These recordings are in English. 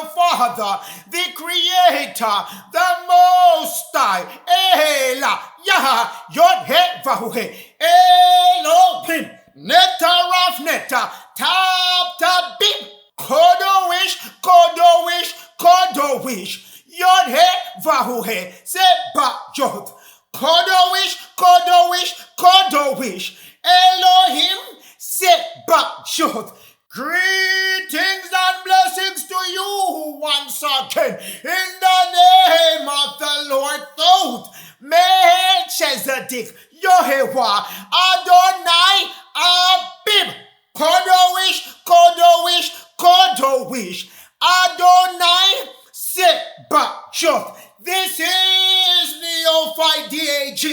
the Father, the Creator, the Most High, Ela, Yah, Yod, He, Vahu, He, Elohim, Neta, Raf, Neta, Tap, Tap, Bim, Kodowish, Kodowish, Kodowish, Yod, He, Vahu, He, Seba, Yod, Kodowish, Kodowish, Kodowish, Elohim, Seba, Yod. Greetings and blessings to you once again in the name of the Lord Thoth, Melchizedek, Yehovah, Adonai, Abib, Kodowish, Kodowish, Kodowish, Adonai, Sebachoth. This is Neophyte DAG,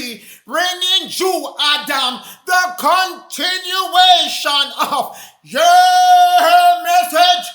bringing you, Adam, the continuation of your message.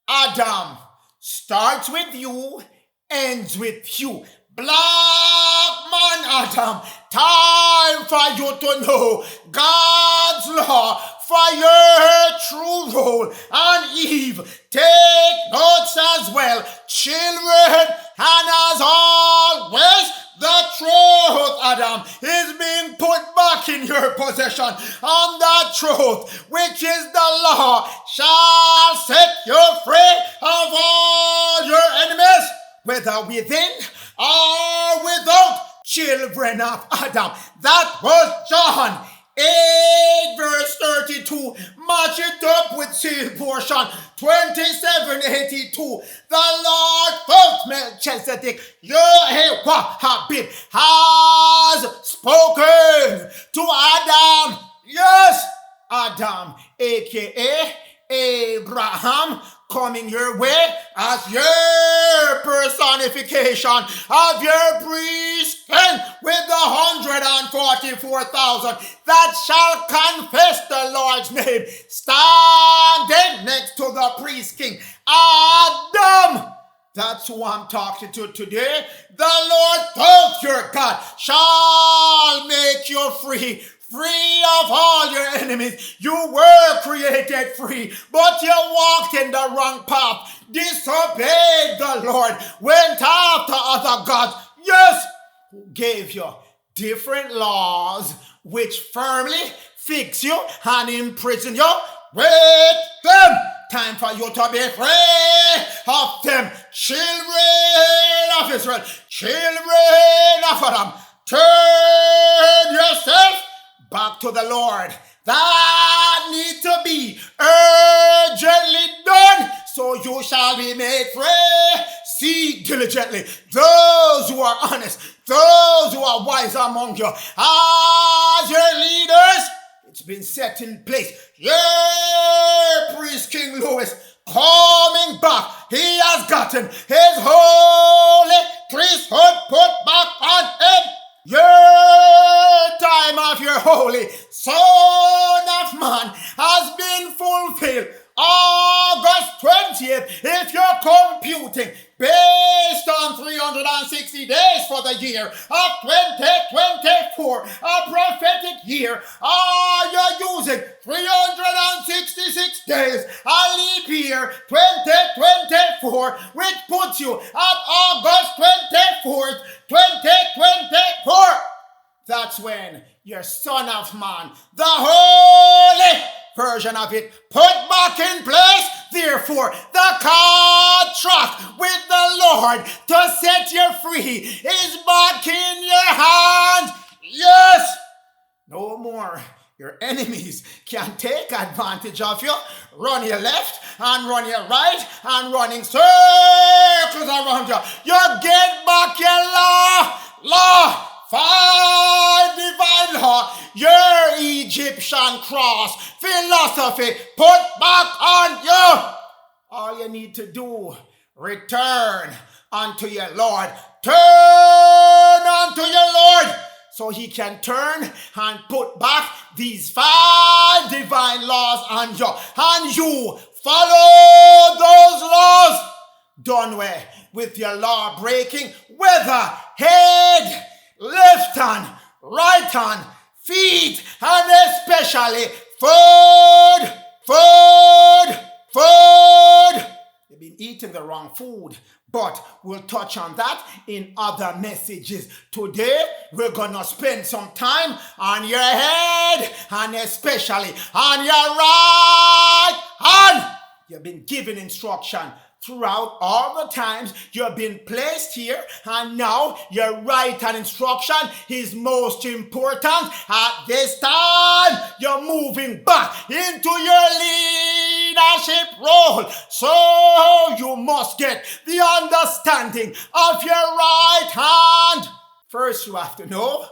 Adam starts with you, ends with you. Black man Adam, time for you to know God's law for your true role. And Eve, take notes as well, children, and as always, the truth, Adam, is being put back in your possession. And that truth, which is the law, shall set you free of all your enemies, whether within or without. Children of Adam. That was John 8 verse 32. Match it up with seal portion 2782. The Lord of Melchizedek, Yehovah Habib, has spoken to Adam. Yes, Adam, aka Abraham, coming your way as your personification of your priesthood with the 144,000 that shall confess the Lord's name, standing next to the priest king Adam. That's who I'm talking to today. The Lord Thoth your God shall make you free. Free of all your enemies. You were created free, but you walked in the wrong path, disobeyed the Lord, went after other gods. Yes, who gave you different laws which firmly fix you and imprison you. With them, time for you to be free of them. Children of Israel, children of Adam, turn yourself back to the Lord. That need to be urgently done, so you shall be made free. Seek diligently those who are honest, those who are wise among you, as your leaders. It's been set in place. Your priest King Louis coming back. He has gotten his holy priesthood put back on him. Your time of your holy Son of Man has been fulfilled. August 20th, if you're computing based on 360 days for the year of 2024, a prophetic year, are you using 366 days, a leap year 2024, which puts you at August 24th, 2024. That's when your Son of Man, the holy version of it, put back in place. Therefore, the contract with the Lord to set you free is back in your hands. Yes, no more. Your enemies can take advantage of you, run your left and run your right and running circles around you. You get back your law. 5 divine law, your Egyptian cross, philosophy, put back on you. All you need to do, return unto your Lord. Turn unto your Lord, so he can turn and put back these 5 divine laws on you. And you follow those laws. Done with your law breaking, whether head, left hand, right hand, feet, and especially food. You've been been eating the wrong food. But we'll touch on that in other messages. Today, we're going to spend some time on your head and especially on your right hand. You've been given instruction throughout all the times you've been placed here, and now your right hand instruction is most important. At this time, you're moving back into your leadership role. So you must get the understanding of your right hand. First, you have to know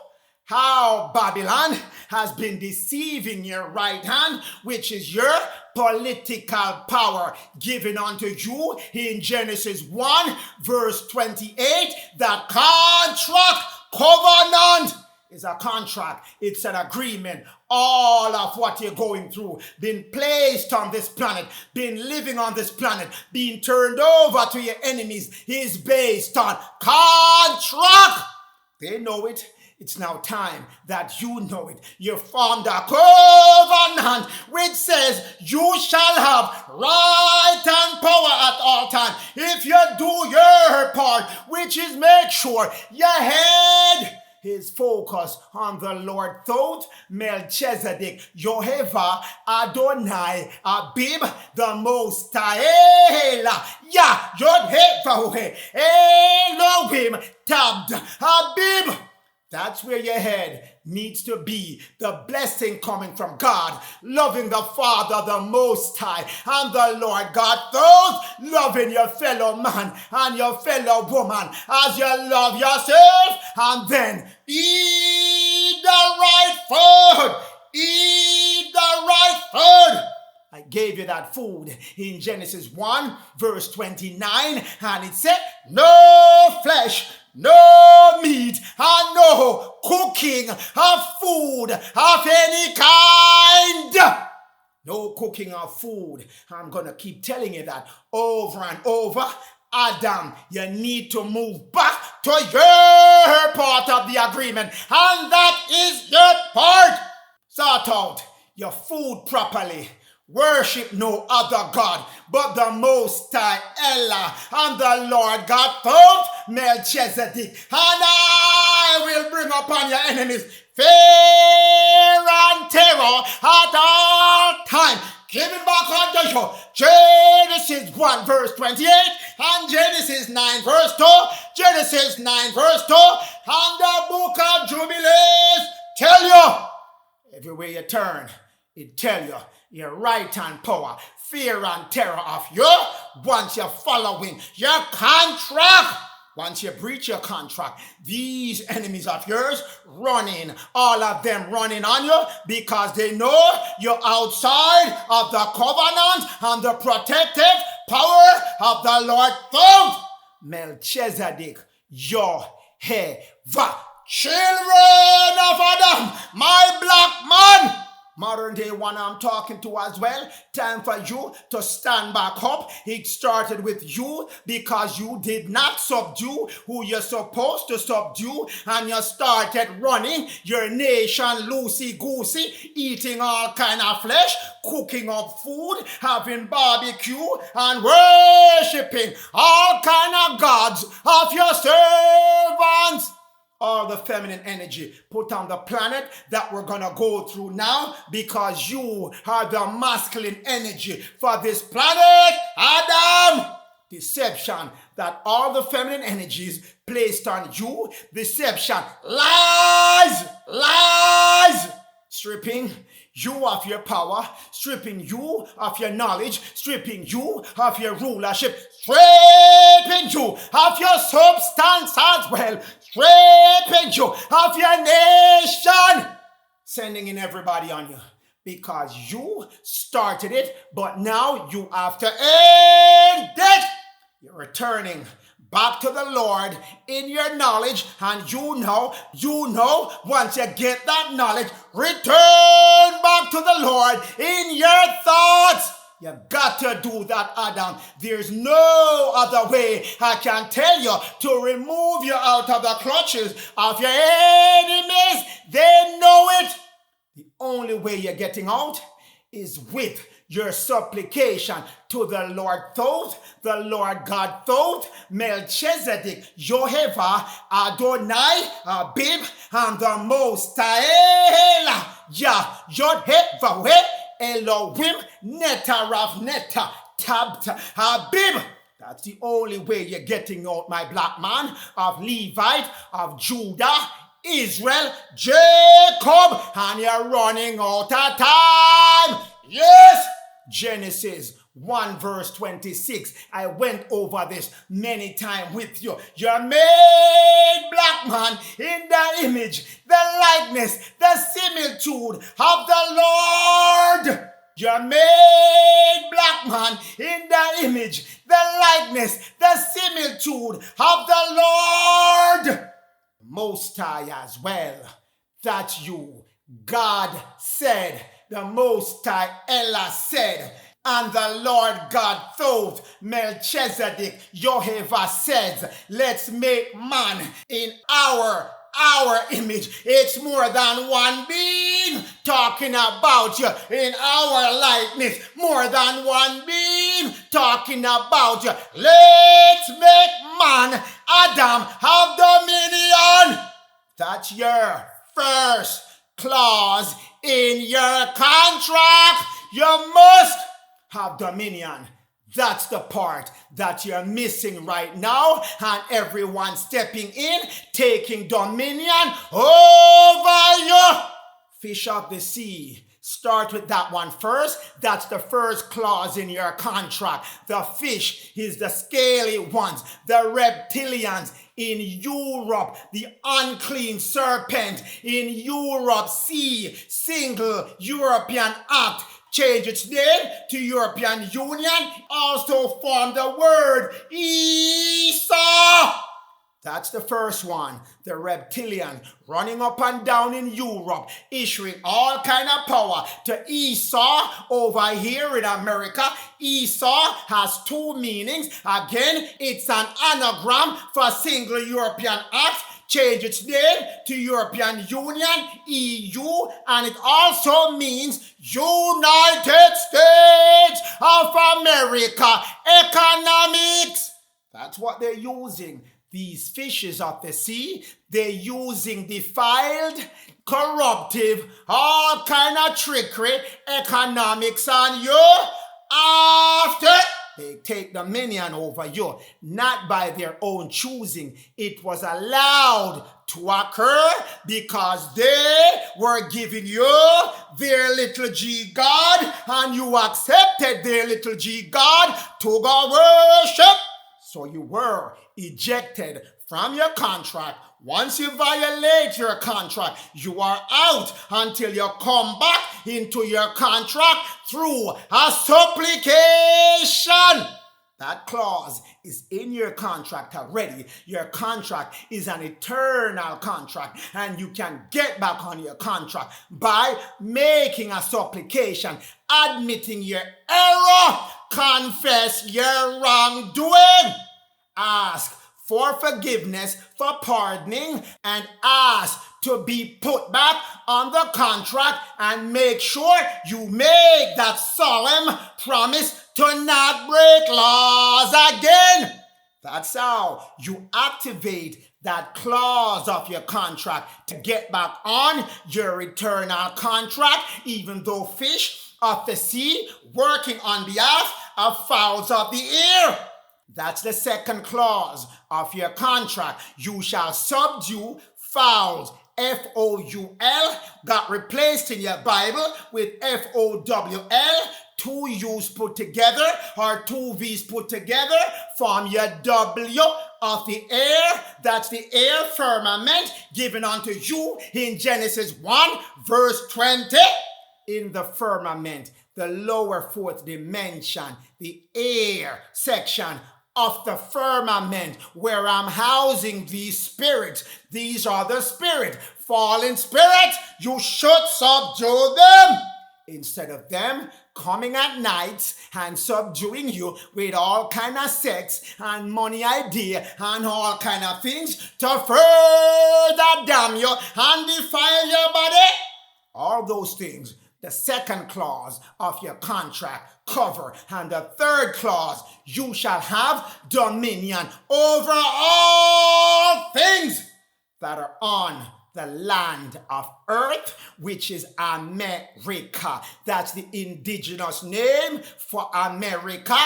how Babylon has been deceiving your right hand, which is your political power given unto you in Genesis 1 verse 28. The contract, covenant, is a contract. It's an agreement. All of what you're going through, being placed on this planet, being living on this planet, being turned over to your enemies, is based on contract. They know it. It's now time that you know it. You formed a covenant which says you shall have right hand power at all times. If you do your part, which is make sure your head is focused on the Lord thought, Melchizedek, Jehovah, Adonai, Abib, the Most High, Yah, Yod-Heh-Vah-Heh, Elohim, Tabd, Abib. That's where your head needs to be. The blessing coming from God, loving the Father, the Most High, and the Lord God. Those loving your fellow man and your fellow woman as you love yourself. And then eat the right food. Eat the right food. I gave you that food in Genesis 1 verse 29, and it said, no flesh, no meat, and no cooking of food of any kind. No cooking of food. I'm going to keep telling you that over and over. Adam, you need to move back to your part of the agreement, and that is your part. Sort out your food properly. Worship no other God but the Most High Allah and the Lord God thought Melchizedek. And I will bring upon your enemies fear and terror at all times. Give it back unto you. Genesis 1 verse 28 and Genesis 9 verse 2. Genesis 9 verse 2 and the book of Jubilees tell you. Everywhere you turn, it tell you. Your right hand power, fear and terror of you, once you're following your contract, once you breach your contract, these enemies of yours running, all of them running on you because they know you're outside of the covenant and the protective power of the Lord thought Melchizedek, Jehovah. Children of Adam, my black man. Modern day one I'm talking to as well. Time for you to stand back up. It started with you because you did not subdue who you're supposed to subdue, and you started running your nation loosey-goosey, eating all kind of flesh, cooking up food, having barbecue, and worshiping all kind of gods of your servants. All the feminine energy put on the planet that we're going to go through now because you are the masculine energy for this planet, Adam. Deception that all the feminine energies placed on you. Deception. Lies. Stripping you of your power, stripping you of your knowledge, stripping you of your rulership, stripping you of your substance as well, stripping you of your nation, sending in everybody on you because you started it, but now you have to end it. You're returning back to the Lord in your knowledge, and you know, once you get that knowledge, return back to the Lord in your thoughts. You got to do that, Adam. There's no other way I can tell you to remove you out of the clutches of your enemies. They know it. The only way you're getting out is with your supplication to the Lord Thoth, the Lord God Thoth, Melchizedek, Jehovah, Adonai, Abib, and the Most High, Yah, Yod, He, Vavhe, Elohim, Netarav, Neta, Tabta, Habib. That's the only way you're getting out, my black man, of Levite, of Judah, Israel, Jacob, and you're running out of time. Yes! Genesis 1 verse 26. I went over this many times with you. You're made, black man, in the image, the likeness, the similitude of the Lord. You're made, black man, in the image, the likeness, the similitude of the Lord Most High as well. That's you. God said, the Most High Ella said, and the Lord God Thoth, Melchizedek, Jehovah says, let's make man in our image. It's more than one being talking about you in our likeness. More than one being talking about you. Let's make man, Adam, have dominion. That's your first clause in your contract. You must have dominion. That's the part that you're missing right now, and everyone stepping in, taking dominion over you. Fish of the sea. Start with that one first. That's the first clause in your contract. The fish is the scaly ones, the reptilians in Europe, the unclean serpent in Europe. See, single European act. Change its name to European Union, also form the word Esau. That's the first one, the reptilian, running up and down in Europe, issuing all kind of power to Esau over here in America. Esau has two meanings. Again, it's an anagram for single European act. Change its name to European Union, EU, and it also means United States of America economics. That's what they're using. These fishes of the sea, they're using defiled, corruptive, all kind of trickery, economics on you. After they take dominion over you, not by their own choosing. It was allowed to occur because they were giving you their little G God, and you accepted their little G God to go worship. So you were ejected from your contract. Once you violate your contract, you are out until you come back into your contract through a supplication. That clause is in your contract already. Your contract is an eternal contract, and you can get back on your contract by making a supplication, admitting your error, confess your wrongdoing, ask for forgiveness, for pardoning, and ask to be put back on the contract, and make sure you make that solemn promise to not break laws again. That's how you activate that clause of your contract to get back on your eternal contract, even though fish of the sea working on behalf of fowls of the air. That's the second clause of your contract. You shall subdue fowls. F-O-U-L got replaced in your Bible with F-O-W-L. Two U's put together, or two V's put together, form your W of the air. That's the air firmament given unto you in Genesis 1 verse 20. In the firmament, the lower fourth dimension, the air section of the firmament, where I'm housing these spirits. These are the spirit, fallen spirits. You should subdue them, instead of them coming at night and subduing you with all kind of sex and money idea and all kind of things to further damn you and defile your body. All those things The second clause of your contract cover. And the third clause, you shall have dominion over all things that are on the land of earth, which is America. That's the indigenous name for America.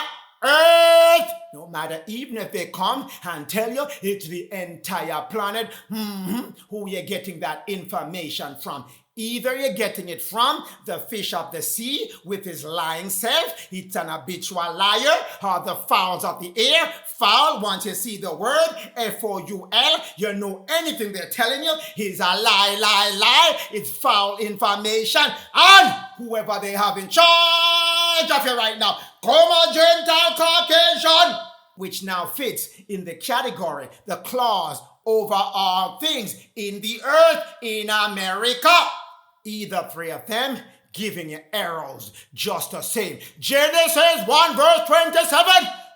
Earth, no matter even if they come and tell you it's the entire planet, who you're getting that information from. Either you're getting it from the fish of the sea with his lying self, it's an habitual liar, or the fowls of the air. Foul, once you see the word, F-O-U-L, you know anything they're telling you, he's a lie, it's foul information, and whoever they have in charge of you right now, come on, Gentile Caucasian, which now fits in the category, the clause over all things in the earth, in America. Either three of them giving you arrows just the same. Genesis 1 verse 27.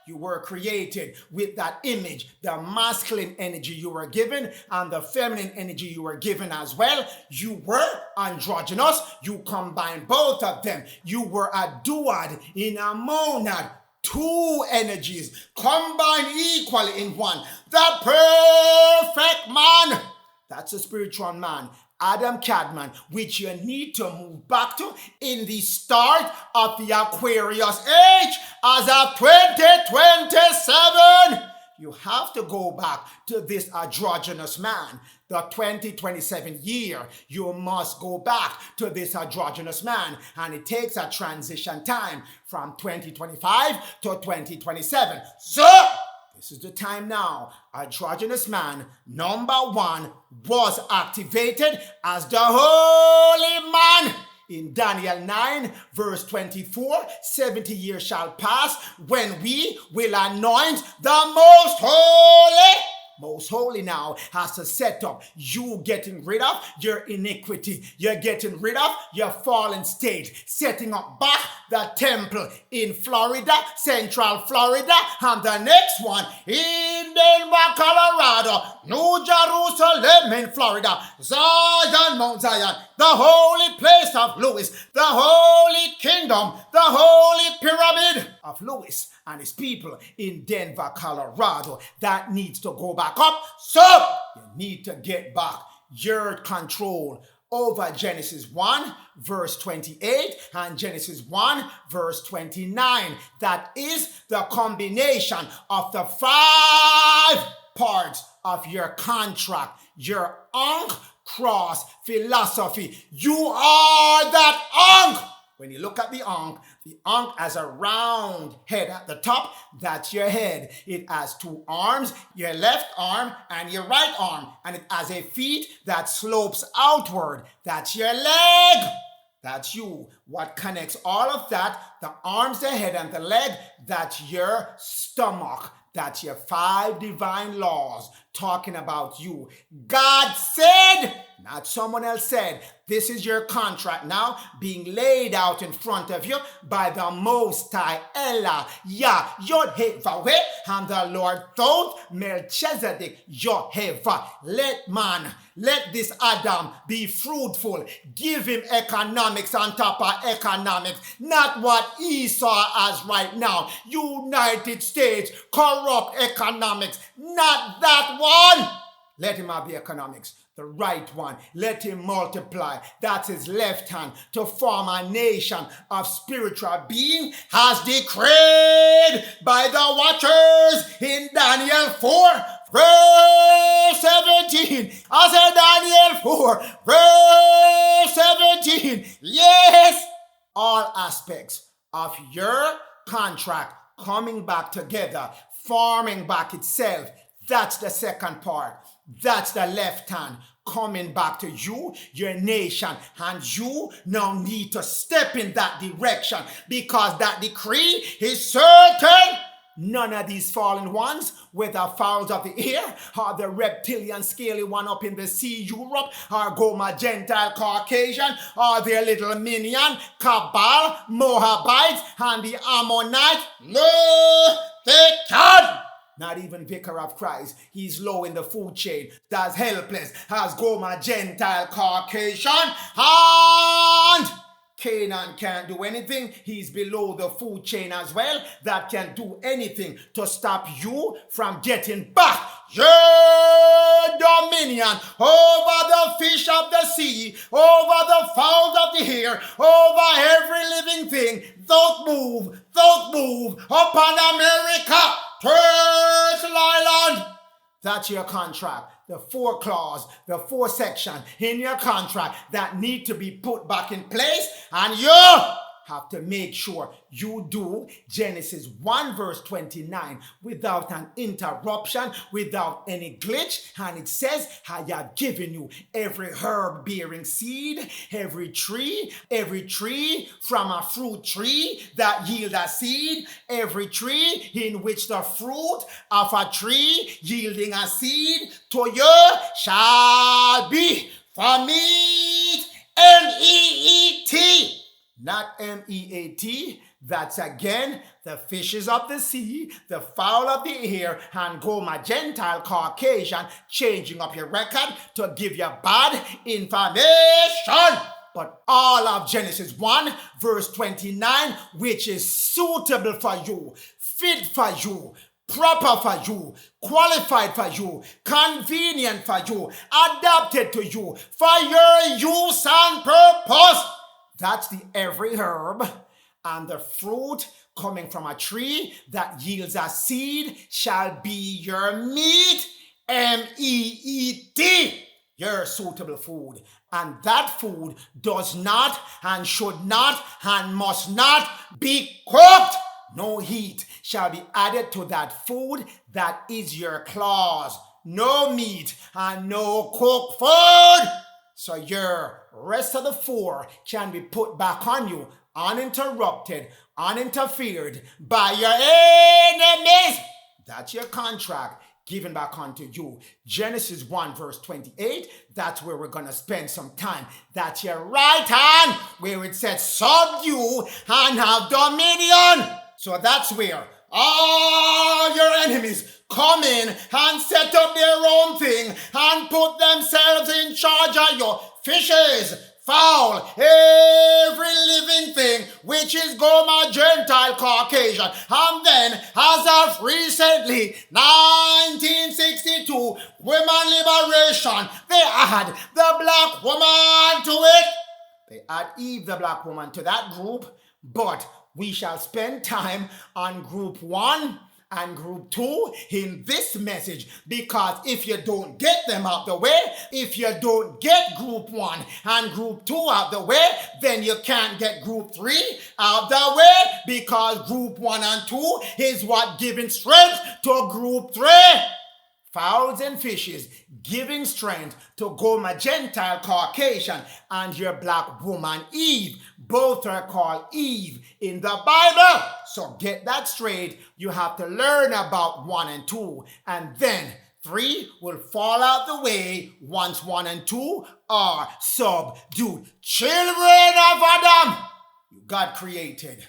You were created with that image, the masculine energy you were given and the feminine energy you were given as well. You were androgynous. You combine both of them. You were a duad in a monad. Two energies combined equally in one. The perfect man. That's a spiritual man. Adam Cadman, which you need to move back to in the start of the Aquarius age as of 2027. You have to go back to this androgynous man. The 2027 year, you must go back to this androgynous man. And it takes a transition time from 2025 to 2027. So, this is the time now. Androgynous man, number one, was activated as the holy man. In Daniel 9, verse 24, 70 years shall pass when we will anoint the most holy. Most holy now has to set up you getting rid of your iniquity. You're getting rid of your fallen state. Setting up back the temple in Florida, Central Florida, and the next one in Denver, Colorado, New Jerusalem in Florida, Zion, Mount Zion, the holy place of Louis, the holy kingdom, the holy pyramid of Louis and his people in Denver, Colorado. That needs to go back up. So you need to get back your control over Genesis 1 verse 28 and Genesis 1 verse 29. That is the combination of the 5 parts of your contract, your ankh cross philosophy. You are that ankh. When you look at the ankh has a round head at the top. That's your head. It has 2 arms, your left arm and your right arm. And it has a feet that slopes outward. That's your leg. That's you. What connects all of that, the arms, the head, and the leg, that's your stomach. That's your 5 divine laws talking about you. God said, not someone else said. This is your contract now being laid out in front of you by the Most High Ella, Yah, Yod-Heh-Vah-Weh, and the Lord Thoth, Melchizedek, Yod-Heh-Vah. Let this Adam be fruitful. Give him economics on top of economics. Not what Esau has right now. United States, corrupt economics. Not that one. Let him have the economics. The right one. Let him multiply. That's his left hand to form a nation of spiritual being as decreed by the watchers in Daniel 4 verse 17. I said Daniel 4 verse 17. Yes, all aspects of your contract coming back together, forming back itself. That's the second part. That's the left hand coming back to you, your nation, and you now need to step in that direction because that decree is certain. None of these fallen ones, whether fowls of the air or the reptilian scaly one up in the sea, Europe, or Goma Gentile Caucasian, or their little minion, Cabal, Moabites, and the Ammonite, no, they can't. Not even Vicar of Christ. He's low in the food chain. That's helpless. Has Goma Gentile Caucasian. And Canaan can't do anything. He's below the food chain as well. That can do anything to stop you from getting back your dominion over the fish of the sea, over the fowls of the air, over every living thing. Don't move upon America, Turtle Island. That's your contract. The 4 clause, the 4 section in your contract that need to be put back in place, and you have to make sure you do Genesis 1 verse 29 without an interruption, without any glitch. And it says, I have given you every herb bearing seed, every tree from a fruit tree that yield a seed, every tree in which the fruit of a tree yielding a seed to you shall be for meat, meat. Not meat, that's again the fishes of the sea, the fowl of the air, and go my Gentile Caucasian, changing up your record to give you bad information. But all of Genesis 1 verse 29, which is suitable for you, fit for you, proper for you, qualified for you, convenient for you, adapted to you, for your use and purpose. That's the every herb and the fruit coming from a tree that yields a seed shall be your meat, meat, your suitable food. And that food does not and should not and must not be cooked. No heat shall be added to that food that is your clause. No meat and no cooked food. So your rest of the 4 can be put back on you, uninterrupted, uninterfered by your enemies. That's your contract given back unto you. Genesis 1 verse 28, that's where we're going to spend some time. That's your right hand where it says subdue and have dominion. So that's where all your enemies come in and set up their own thing and put themselves in charge of your fishes, fowl, every living thing, which is Goma Gentile Caucasian. And then, as of recently, 1962, women liberation, they add the black woman to it. They add Eve, the black woman, to that group, but we shall spend time on group 1 and group 2 in this message, because if you don't get them out the way, if you don't get group 1 and group 2 out the way, then you can't get group 3 out the way, because group 1 and 2 is what giving strength to group 3. Fowls and fishes giving strength to Goma Gentile Caucasian and your black woman Eve. Both are called Eve in the Bible. So get that straight. You have to learn about 1 and 2. And then 3 will fall out the way once 1 and 2 are subdued. Children of Adam, God created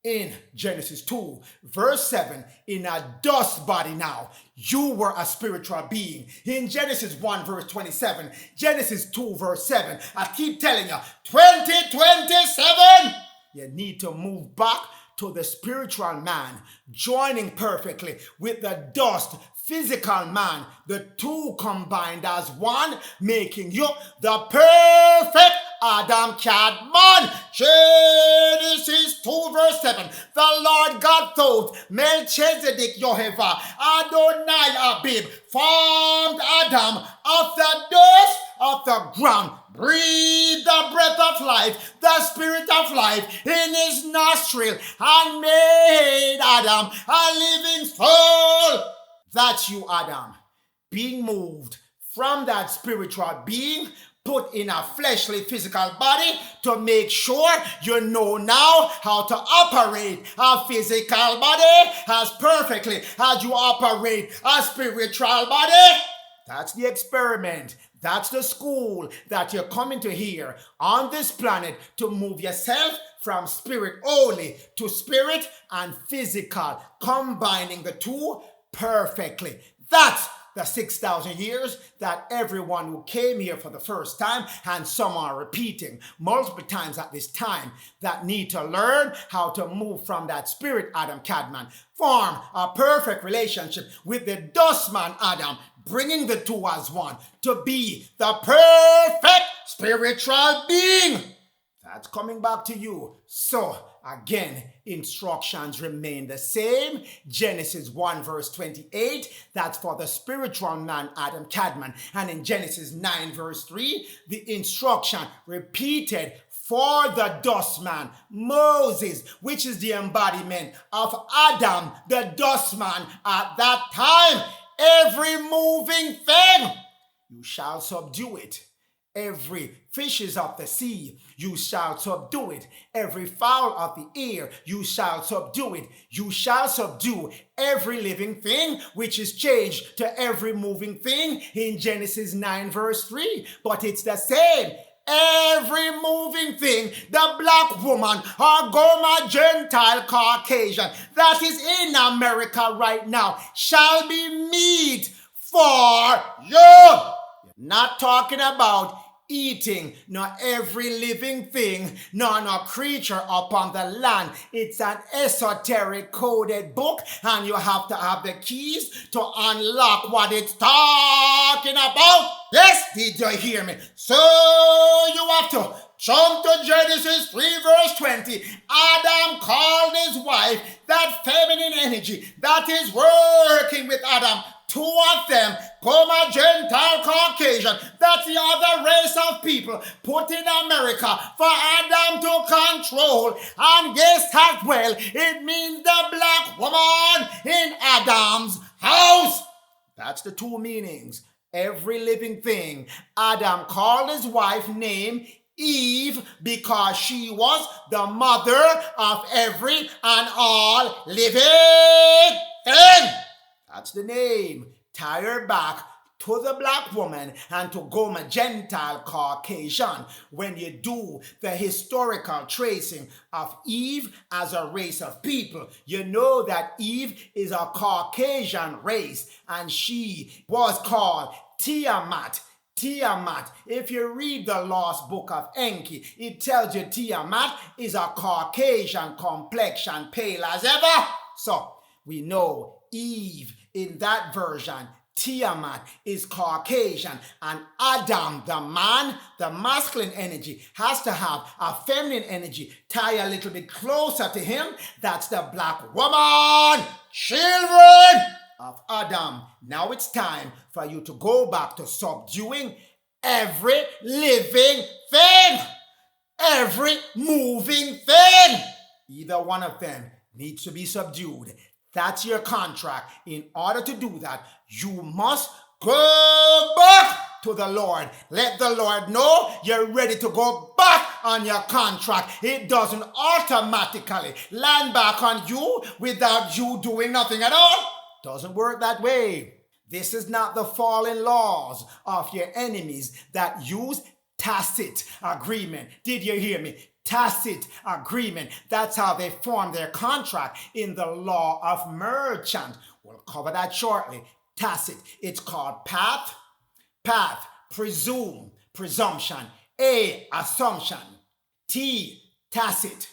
in Genesis 2 verse 7 in a dust body. Now you were a spiritual being. In Genesis 1 verse 27, Genesis 2 verse 7, I keep telling you, 2027, you need to move back to the spiritual man, joining perfectly with the dust physical man, the 2 combined as 1, making you the perfect Adam Cadman. Genesis 2 verse 7. The Lord God thought Melchizedek Yehovah Adonai Abib formed Adam of the dust of the ground, breathed the breath of life, the spirit of life in his nostril, and made Adam a living soul. That's you, Adam, being moved from that spiritual being, put in a fleshly physical body to make sure you know now how to operate a physical body as perfectly as you operate a spiritual body. That's the experiment. That's the school that you're coming to here on this planet to move yourself from spirit only to spirit and physical, combining the 2 perfectly. That's the 6,000 years that everyone who came here for the first time, and some are repeating multiple times at this time, that need to learn how to move from that spirit Adam Cadman, form a perfect relationship with the dust man Adam, bringing the two as one to be the perfect spiritual being. That's coming back to you. So, again, instructions remain the same. Genesis 1 verse 28, that's for the spiritual man, Adam Cadman. And in Genesis 9 verse 3, the instruction repeated for the dust man, Moses, which is the embodiment of Adam, the dust man at that time. Every moving thing, you shall subdue it. Every fishes of the sea, you shall subdue it. Every fowl of the air, you shall subdue it. You shall subdue every living thing, which is changed to every moving thing in Genesis 9 verse 3. But it's the same. Every moving thing, the black woman or Goma Gentile Caucasian that is in America right now shall be meat for you. Not talking about eating, nor every living thing, nor no creature upon the land. It's an esoteric coded book, and you have to have the keys to unlock what it's talking about. Yes, did you hear me? So you have to jump to Genesis 3 verse 20. Adam called his wife, that feminine energy that is working with Adam. Two of them, Goma Gentile Caucasian, that's the other race of people put in America for Adam to control. And guess as well, it means the black woman in Adam's house. That's the two meanings. Every living thing. Adam called his wife name Eve because she was the mother of every and all living thing. That's the name. Tie her back to the black woman and to Goma Gentile Caucasian. When you do the historical tracing of Eve as a race of people, you know that Eve is a Caucasian race and she was called Tiamat. Tiamat, if you read the lost book of Enki, it tells you Tiamat is a Caucasian complexion, pale as ever. So we know Eve in that version, Tiamat, is Caucasian, and Adam, the man, the masculine energy, has to have a feminine energy tie a little bit closer to him. That's the black woman, children of Adam. Now it's time for you to go back to subduing every living thing, every moving thing. Either one of them needs to be subdued. That's your contract. In order to do that, you must go back to the Lord. Let the Lord know you're ready to go back on your contract. It doesn't automatically land back on you without you doing nothing at all. Doesn't work that way. This is not the fallen laws of your enemies that use tacit agreement. Did you hear me? Tacit agreement. That's how they form their contract in the law of merchant. We'll cover that shortly. Tacit. It's called path, presume, presumption. A, assumption. T, tacit.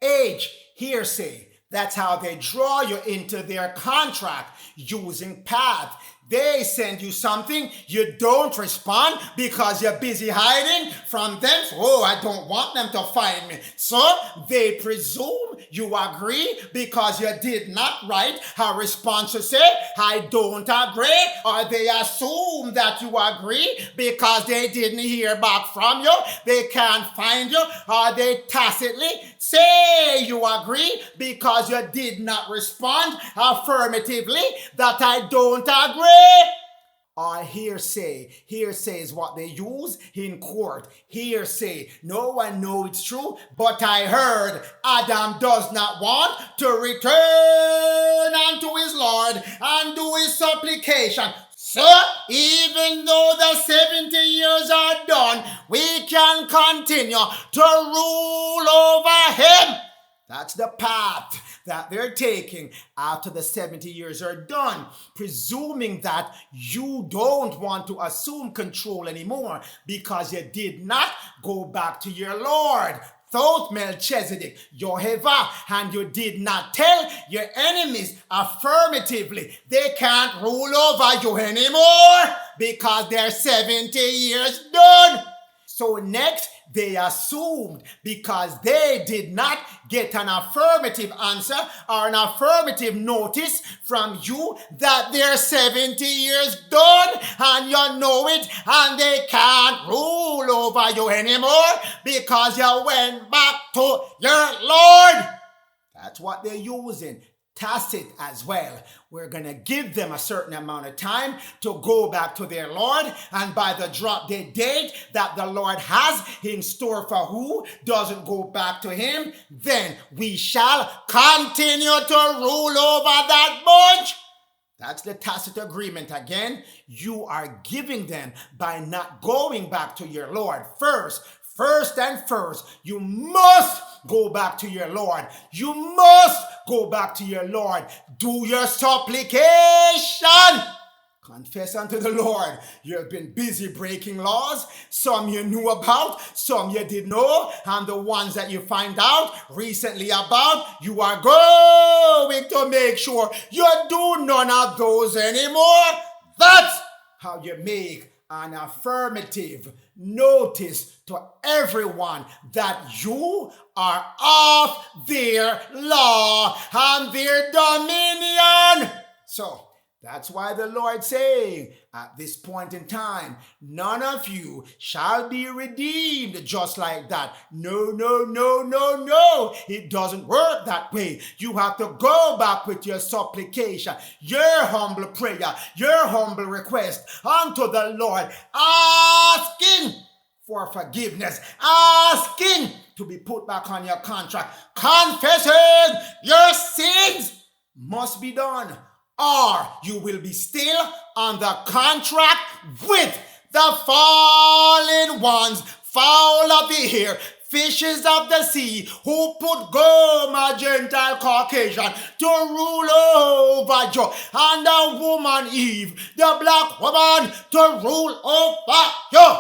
H, hearsay. That's how they draw you into their contract using path. They send you something, you don't respond because you're busy hiding from them. Oh, I don't want them to find me. So they presume you agree because you did not write a response to say, I don't agree. Or they assume that you agree because they didn't hear back from you. They can't find you. Or they tacitly say you agree because you did not respond affirmatively that I don't agree. Or hearsay. Hearsay is what they use in court. Hearsay. No one knows it's true, but I heard Adam does not want to return unto his Lord and do his supplication. So, even though the 70 years are done, we can continue to rule over him. That's the path that they're taking after the 70 years are done, presuming that you don't want to assume control anymore because you did not go back to your Lord, Thoth Melchizedek, Jehovah, and you did not tell your enemies affirmatively they can't rule over you anymore because they're 70 years done. So next, they assumed because they did not get an affirmative answer or an affirmative notice from you that they're 70 years done and you know it and they can't rule over you anymore because you went back to your Lord. That's what they're using. Tacit as well. We're going to give them a certain amount of time to go back to their Lord, and by the drop dead date that the Lord has in store for who doesn't go back to him, then we shall continue to rule over that bunch. That's the tacit agreement again. You are giving them by not going back to your Lord first. First and first, you must go back to your Lord. You must go back to your Lord. Do your supplication. Confess unto the Lord. You have been busy breaking laws. Some you knew about, some you did know, and the ones that you find out recently about, you are going to make sure you do none of those anymore. That's how you make an affirmative notice to everyone that you are of their law and their dominion. So that's why the Lord saying at this point in time, none of you shall be redeemed just like that. No, no, no, no, no. It doesn't work that way. You have to go back with your supplication, your humble prayer, your humble request unto the Lord, asking for forgiveness, asking to be put back on your contract, confessing your sins must be done, or you will be still on the contract with the fallen ones, fowl of the air, fishes of the sea, who put Goma, Gentile Caucasian, to rule over you, and the woman Eve, the black woman, to rule over you.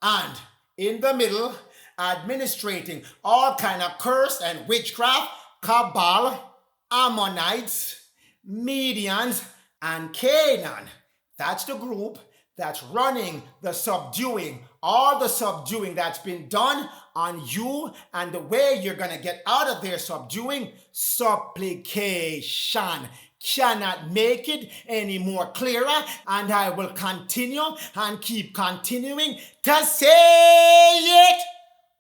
And in the middle, administrating all kind of curse and witchcraft, Cabal, Ammonites, Medians, and Canaan. That's the group that's running the subduing, all the subduing that's been done on you, and the way you're going to get out of their subduing, supplication. Cannot make it any more clearer, and I will continue and keep continuing to say it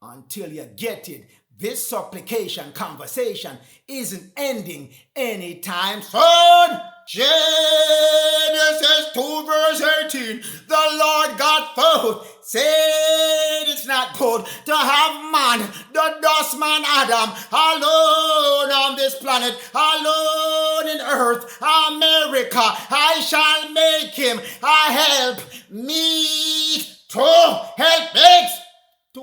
until you get it. This supplication conversation isn't ending anytime soon. Genesis 2 verse 18, the Lord God both said it's not good to have man, the dust man Adam, alone on this planet, alone in earth, America. I shall make him a help meet. Two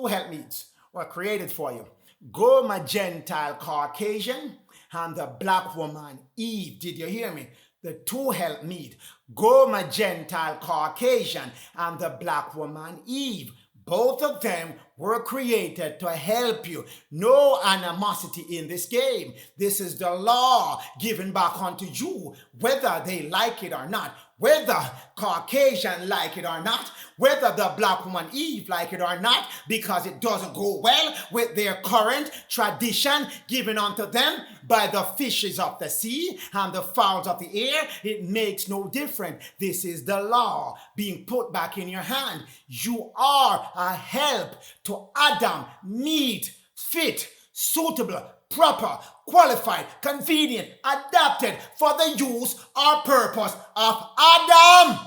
helpmeets were created for you. Goma, Gentile Caucasian, and the black woman Eve. Did you hear me? The two helpmeet. Goma, Gentile Caucasian, and the black woman Eve. Both of them were created to help you. No animosity in this game. This is the law given back unto you, whether they like it or not. Whether Caucasian like it or not, whether the black woman Eve like it or not, because it doesn't go well with their current tradition given unto them by the fishes of the sea and the fowls of the air, it makes no difference. This is the law being put back in your hand. You are a help to Adam, meet, fit, suitable, proper, qualified, convenient, adapted for the use or purpose of Adam.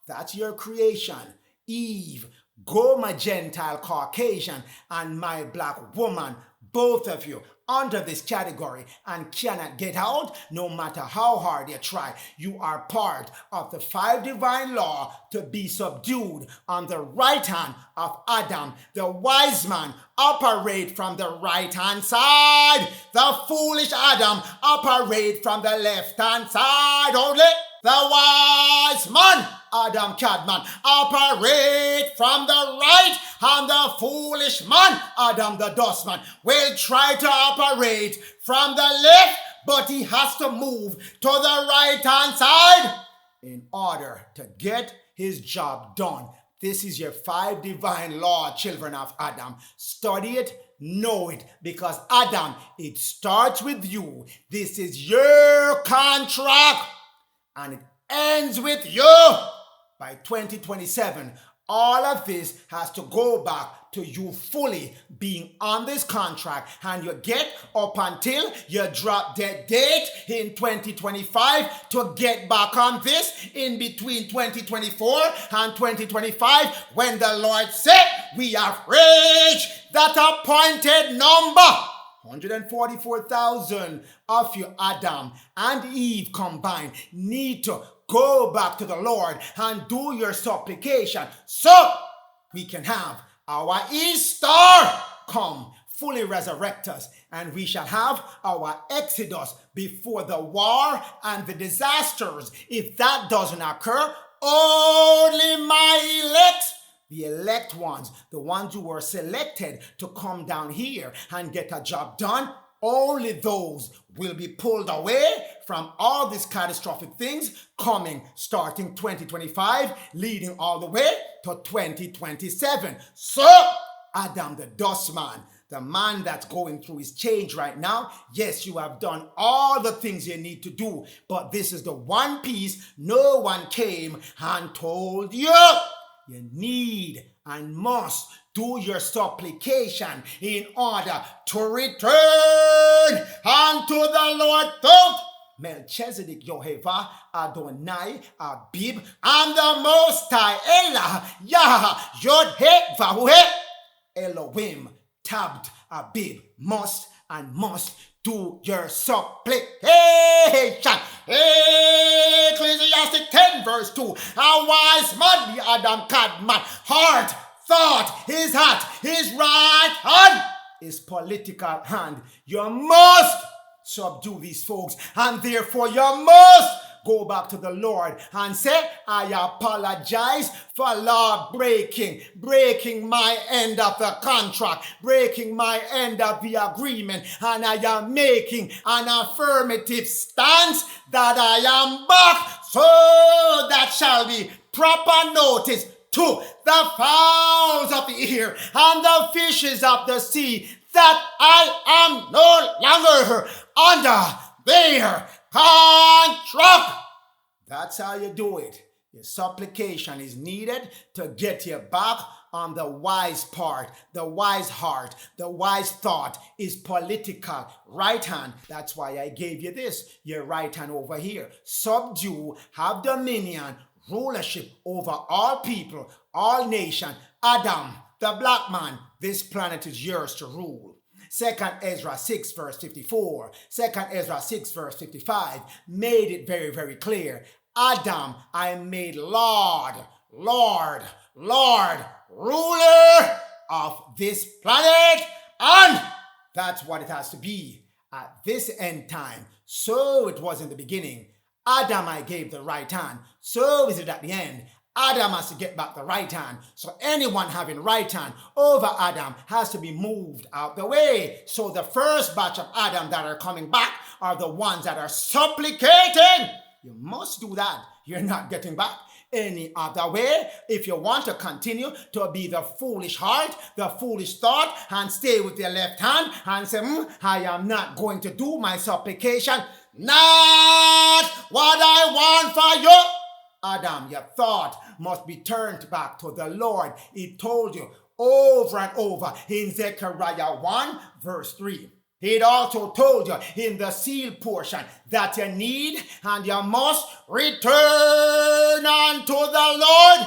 That's your creation. Eve, Goma, Gentile Caucasian, and my black woman, both of you under this category and cannot get out, no matter how hard you try. You are part of the 5 divine law to be subdued on the right hand of Adam. The wise man operate from the right hand side. The foolish Adam operate from the left hand side only. The wise man, Adam Cadman, operate from the right, and the foolish man, Adam the dustman, will try to operate from the left, but he has to move to the right hand side in order to get his job done. This is your 5 divine law, children of Adam. Study it, know it, because Adam, it starts with you. This is your contract, and it ends with you. By 2027, all of this has to go back to you fully being on this contract, and you get up until you drop dead date in 2025 to get back on this in between 2024 and 2025 when the Lord said we have reached that appointed number. 144,000 of you, Adam and Eve combined, need to go back to the Lord and do your supplication so we can have our Easter come fully resurrect us, and we shall have our exodus before the war and the disasters. If that doesn't occur, only my elect, the elect ones, the ones who were selected to come down here and get a job done, only those will be pulled away from all these catastrophic things coming starting 2025, leading all the way to 2027. So, Adam the dustman, the man that's going through his change right now, yes, you have done all the things you need to do, but this is the one piece no one came and told you. You need and must do your supplication in order to return unto the Lord God. Melchizedek, Yehovah, Adonai, Abib, and the Most High, Elah, Yah, Yod, He, Vahu, He, Elohim, Tabt, Abib, must do your supplication. Ecclesiastic 10 verse 2. A wise man, the Adam Cadman, heart, thought, his heart, his right hand, his political hand. You must subdue these folks, and therefore you must go back to the Lord and say, I apologize for law breaking my end of the contract, breaking my end of the agreement, and I am making an affirmative stance that I am back, so that shall be proper notice to the fowls of the air and the fishes of the sea that I am no longer under their contract. That's how you do it. Your supplication is needed to get you back on the wise part, the wise heart, the wise thought is political. Right hand, that's why I gave you this. Your right hand over here. Subdue, have dominion, rulership over all people, all nations. Adam, the black man, this planet is yours to rule. 2 Ezra 6 verse 54, 2 Ezra 6 verse 55 made it very, very clear. Adam, I made Lord, ruler of this planet, and that's what it has to be at this end time. So it was in the beginning. Adam, I gave the right hand. So is it at the end. Adam has to get back the right hand. So anyone having right hand over Adam has to be moved out the way. So the first batch of Adam that are coming back are the ones that are supplicating. You must do that. You're not getting back any other way. If you want to continue to be the foolish heart, the foolish thought, and stay with your left hand and say, I am not going to do my supplication. Not what I want for you. Adam, your thought must be turned back to the Lord. He told you over and over in Zechariah 1 verse 3. He also told you in the seal portion that you need and you must return unto the Lord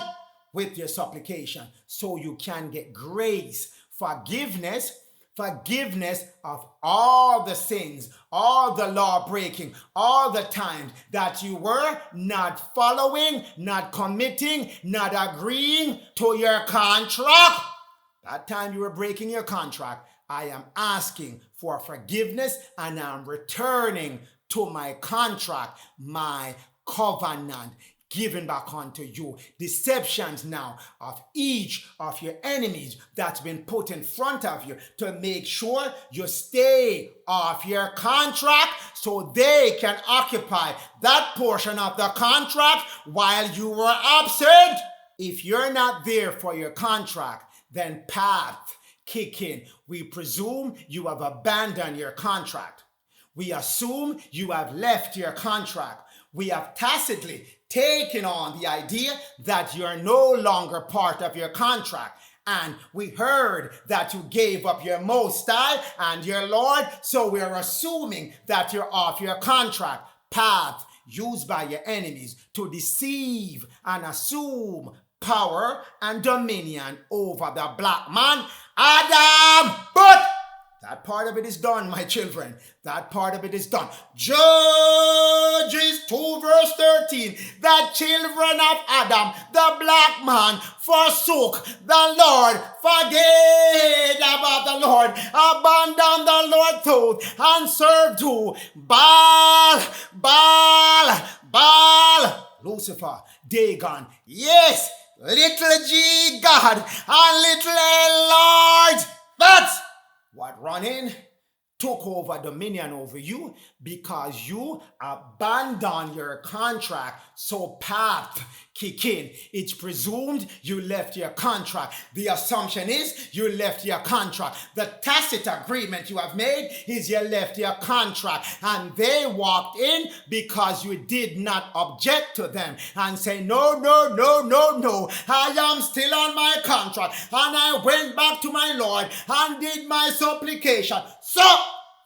with your supplication so you can get grace, forgiveness Forgiveness of all the sins, all the law breaking, all the times that you were not following, not committing, not agreeing to your contract. That time you were breaking your contract, I am asking for forgiveness and I'm returning to my contract, my covenant given back unto you. Deceptions now of each of your enemies that's been put in front of you to make sure you stay off your contract so they can occupy that portion of the contract while you were absent. If you're not there for your contract, then path kick in. We presume you have abandoned your contract. We assume you have left your contract. We have tacitly taken on the idea that you are no longer part of your contract. And we heard that you gave up your Most High and your Lord, so we're assuming that you're off your contract. Path used by your enemies to deceive and assume power and dominion over the black man, Adam. But that part of it is done, my children. That part of it is done. Judges 2 verse 13. The children of Adam, the black man, forsook the Lord, forget about the Lord, abandoned the Lord's oath, and served who? Baal, Lucifer, Dagon. Yes, little G God and little L Lord. That's what running took over dominion over you because you abandoned your contract. So path kick in. It's presumed you left your contract. The assumption is you left your contract. The tacit agreement you have made is you left your contract, and they walked in because you did not object to them and say, no, I am still on my contract, and I went back to my Lord and did my supplication. So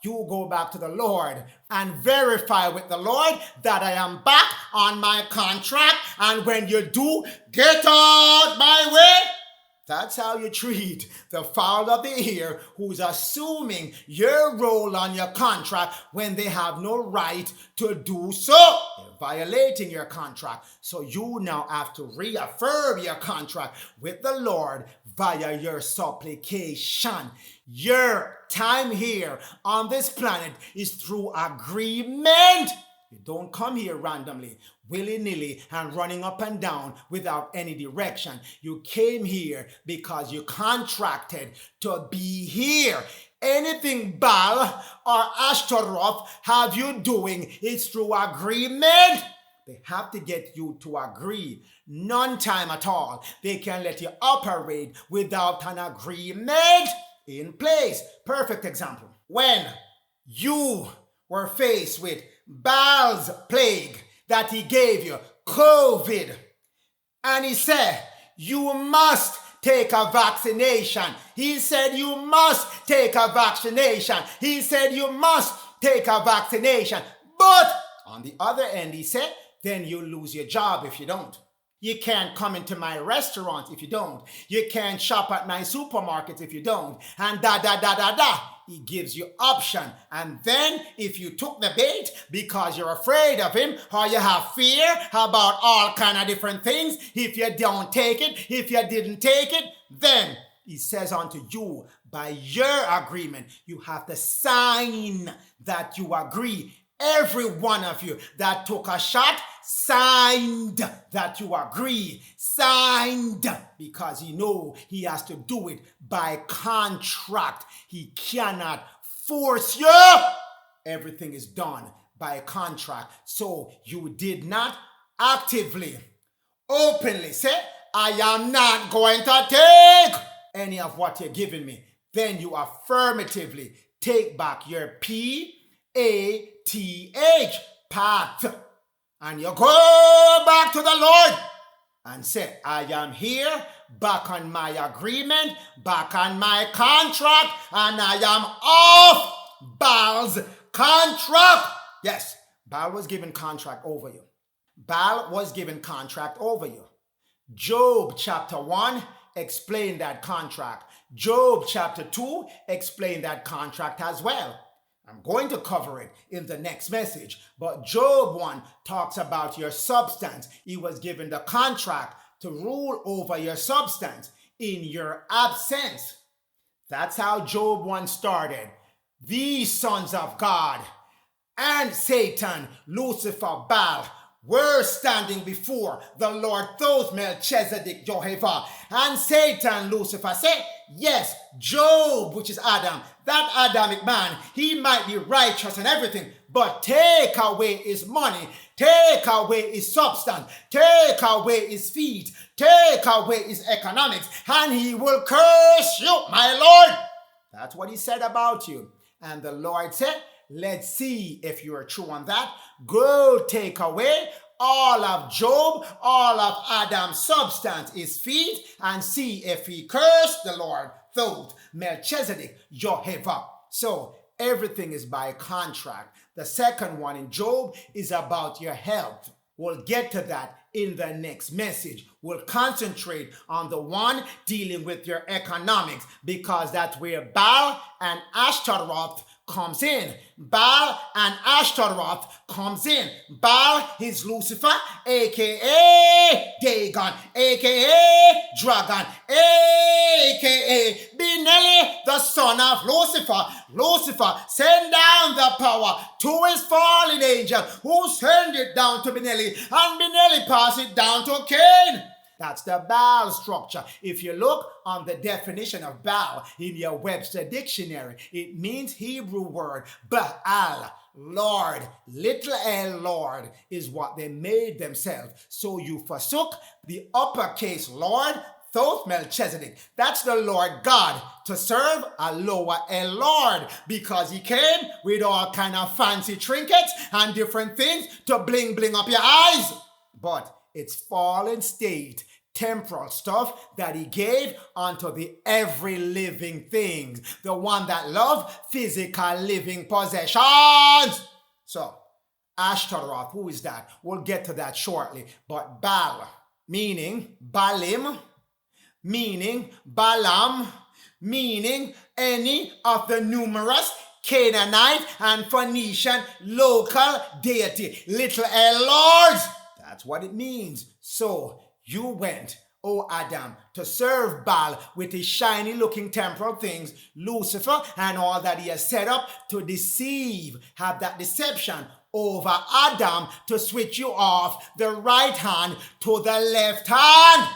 you go back to the Lord and verify with the Lord that I am back on my contract. And when you do, get out my way. That's how you treat the fowl of the ear who's assuming your role on your contract when they have no right to do so. They're violating your contract. So you now have to reaffirm your contract with the Lord via your supplication. Your time here on this planet is through agreement. You don't come here randomly, willy-nilly, and running up and down without any direction. You came here because you contracted to be here. Anything Baal or Ashtaroth have you doing is through agreement. They have to get you to agree. None time at all. They can let you operate without an agreement in place. Perfect example. When you were faced with Baal's plague that he gave you, COVID, and he said, you must take a vaccination. He said, you must take a vaccination. He said, you must take a vaccination. But on the other end, he said, then you lose your job if you don't. You can't come into my restaurant if you don't. You can't shop at my supermarket if you don't. And He gives you option. And then if you took the bait because you're afraid of him or you have fear about all kind of different things, if you don't take it, if you didn't take it, then he says unto you, by your agreement, you have to sign that you agree. Every one of you that took a shot signed that you agree. Signed because he know he has to do it by contract. He cannot force you. Everything is done by contract. So you did not actively, openly say, I am not going to take any of what you're giving me. Then you affirmatively take back your PATH, path, and you go back to the Lord and say, I am here, back on my agreement, back on my contract, and I am off Baal's contract. Yes, Baal was given contract over you. Baal was given contract over you. Job chapter 1, explained that contract. Job chapter 2 explained that contract as well. I'm going to cover it in the next message. But Job 1 talks about your substance. He was given the contract to rule over your substance in your absence. That's how Job 1 started. These sons of God and Satan, Lucifer, Baal, were standing before the Lord Thoth, Melchizedek, Jehovah. And Satan, Lucifer, said, yes, Job, which is Adam, that Adamic man, he might be righteous and everything, but take away his money, take away his substance, take away his feet, take away his economics, and he will curse you, my Lord. That's what he said about you. And the Lord said, let's see if you are true on that. Go take away all of Job, all of Adam's substance, his feet, and see if he cursed the Lord, Thoth, Melchizedek, Jehovah. So everything is by contract. The second one in Job is about your health. We'll get to that in the next message. We'll concentrate on the one dealing with your economics, because that's where Baal and Ashtaroth comes in. Baal and Ashtaroth comes in. Baal is Lucifer, aka Dagon, aka Dragon, aka Benelli, the son of Lucifer. Lucifer send down the power to his fallen angel, who send it down to Benelli, and Benelli pass it down to Cain. That's the Baal structure. If you look on the definition of Baal in your Webster dictionary, it means Hebrew word Baal, Lord. Little L, Lord, is what they made themselves. So you forsook the uppercase Lord, Thoth, Melchizedek. That's the Lord God, to serve a lower L Lord, because he came with all kind of fancy trinkets and different things to bling up your eyes. But it's fallen state, temporal stuff that he gave unto the every living thing, the one that love physical living possessions. So Ashtaroth, who is that? We'll get to that shortly. But Baal, meaning Baalim, meaning Balaam, meaning any of the numerous Canaanite and Phoenician local deity, little L lords. That's what it means. So you went, O Adam, to serve Baal with his shiny looking temporal things, Lucifer, and all that he has set up to deceive, have that deception over Adam to switch you off the right hand to the left hand.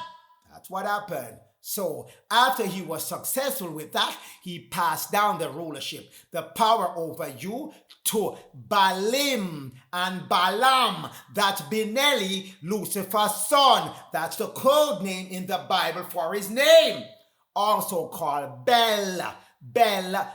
That's what happened. So after he was successful with that, he passed down the rulership, the power over you, to Baalim and Balaam. That's Benelli, Lucifer's son. That's the code name in the Bible for his name. Also called Bel and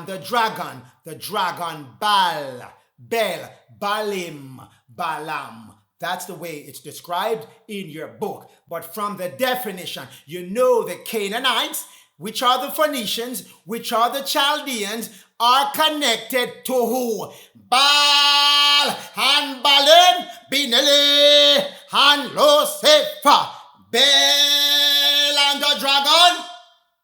the dragon Baal, Bel, Baalim, Balaam. That's the way it's described in your book. But from the definition, you know the Canaanites, which are the Phoenicians, which are the Chaldeans, are connected to who? Baal and Baalim, Benelli and Lucifer, Baal and the dragon.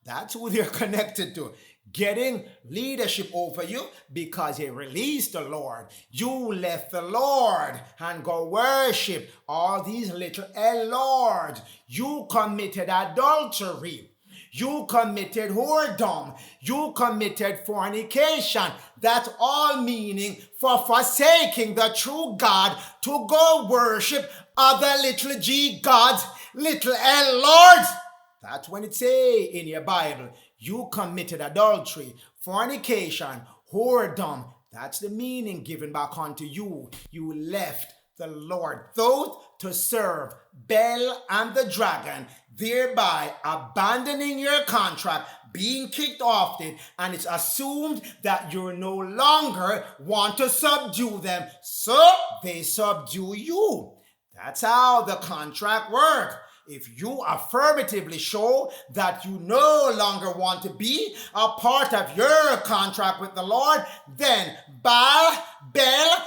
That's who they're connected to. Getting leadership over you because you released the Lord. You left the Lord and go worship all these little L lords. You committed adultery. You committed whoredom. You committed fornication. That's all meaning for forsaking the true God to go worship other little G gods, little L lords. That's when it say in your Bible, you committed adultery, fornication, whoredom. That's the meaning given back unto you. You left the Lord Thoth to serve Baal and the dragon, thereby abandoning your contract, being kicked off it, and it's assumed that you no longer want to subdue them, so they subdue you. That's how the contract works. If you affirmatively show that you no longer want to be a part of your contract with the Lord, then Baal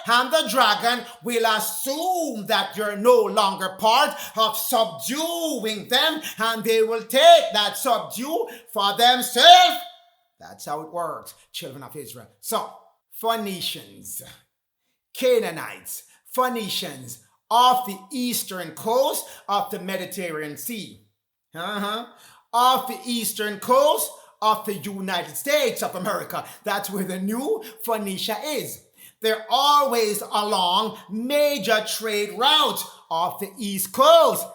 and the dragon will assume that you're no longer part of subduing them, and they will take that subdue for themselves. That's how it works, children of Israel. So, Phoenicians, Canaanites, Phoenicians off the eastern coast of the Mediterranean Sea, off the eastern coast of the United States of America. That's where the new Phoenicia is. They're always along major trade routes off the East Coast.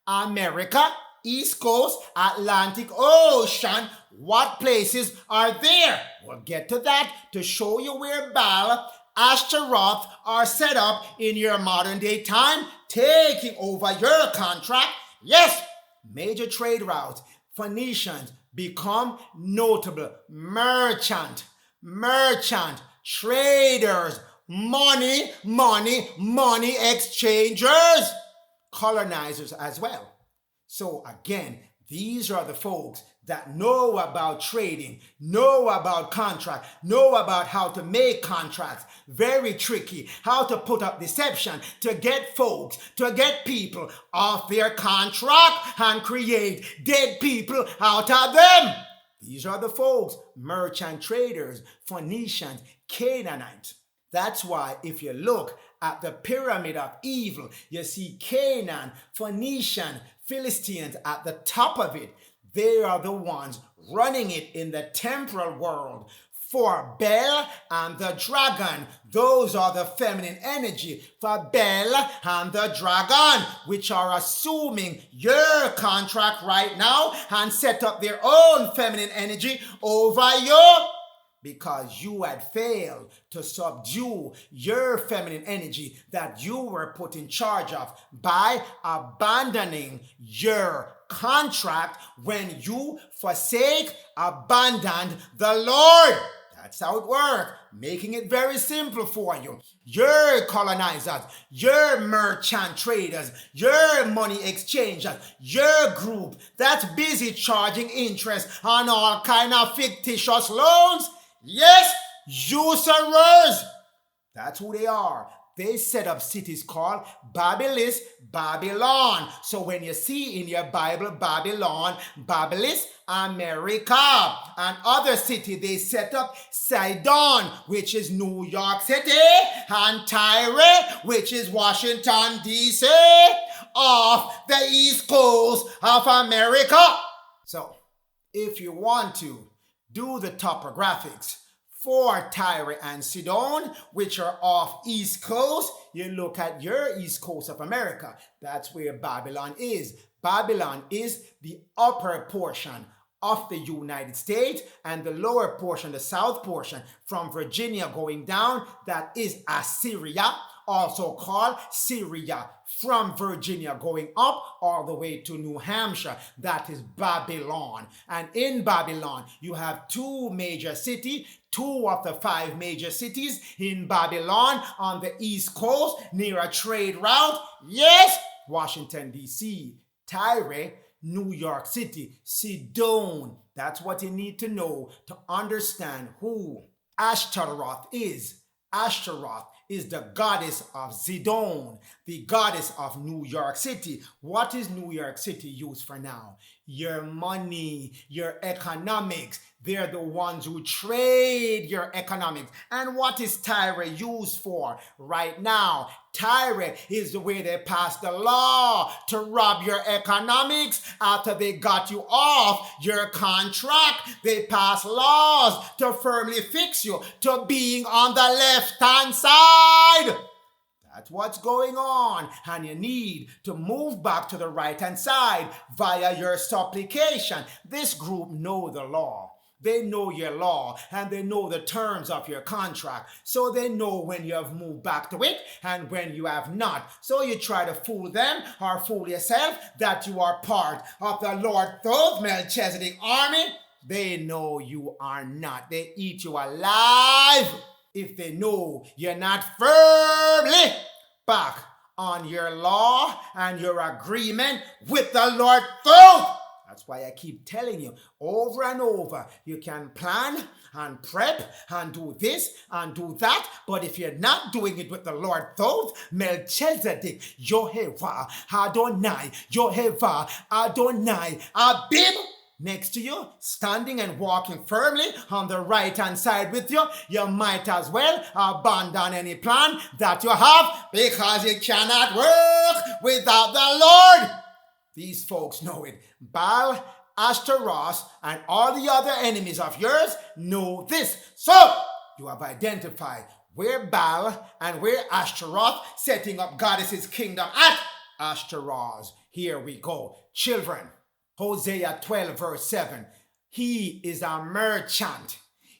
America, East Coast, Atlantic Ocean. What places are there? We'll get to that to show you where Baal, Ashtaroth are set up in your modern day time, taking over your contract. Yes, major trade routes. Phoenicians become notable merchant, traders, money exchangers, colonizers as well. So again, these are the folks that know about trading, know about contract, know about how to make contracts. Very tricky. How to put up deception to get folks, to get people off their contract and create dead people out of them. These are the folks, merchant traders, Phoenicians, Canaanites. That's why if you look at the pyramid of evil, you see Canaan, Phoenician, Philistines at the top of it. They are the ones running it in the temporal world. For Baal and the dragon, those are the feminine energy. For Baal and the dragon, which are assuming your contract right now and set up their own feminine energy over you. Because you had failed to subdue your feminine energy that you were put in charge of by abandoning your contract when you abandoned the Lord. That's how it works, making it very simple for you. Your colonizers, your merchant traders, your money exchangers, your group that's busy charging interest on all kind of fictitious loans. Yes, usurers. That's who they are. They set up cities called Babylon. So when you see in your Bible Babylon, America, and other city they set up Zidon, which is New York City, and Tyre, which is Washington, D.C., off the East Coast of America. So if you want to do the topographics for Tyre and Zidon, which are off East Coast, you look at your East Coast of America. That's where Babylon is. Babylon is the upper portion of the United States, and the lower portion, the south portion, from Virginia going down, that is Assyria, also called Syria. From Virginia going up all the way to New Hampshire, that is Babylon. And in Babylon, you have two major cities, two of the five major cities in Babylon on the East Coast near a trade route. Yes, Washington, D.C., Tyre, New York City, Zidon. That's what you need to know to understand who Ashtaroth is. Ashtaroth is the goddess of Zidon, the goddess of New York City. What is New York City used for now? Your money, your economics. They're the ones who trade your economics. And what is Tyre used for right now? Tyre is the way they passed the law to rob your economics after they got you off your contract. They pass laws to firmly fix you to being on the left-hand side. That's what's going on, and you need to move back to the right-hand side via your supplication. This group know the law. They know your law, and they know the terms of your contract. So they know when you have moved back to it and when you have not. So you try to fool them or fool yourself that you are part of the Lord Thoth Melchizedek army. They know you are not. They eat you alive if they know you're not firmly back on your law and your agreement with the Lord through. That's why I keep telling you over and over, you can plan and prep and do this and do that, but if you're not doing it with the Lord through, Melchizedek, Yehovah, Adonai, Yehovah, Adonai, Abib, next to you, standing and walking firmly on the right-hand side with you, you might as well abandon any plan that you have, because it cannot work without the Lord. These folks know it. Baal, Ashtaroth, and all the other enemies of yours know this. So, you have identified where Baal and where Ashtaroth setting up goddesses' kingdom at Ashtaroth. Here we go. Children, Hosea 12 verse 7. He is a merchant.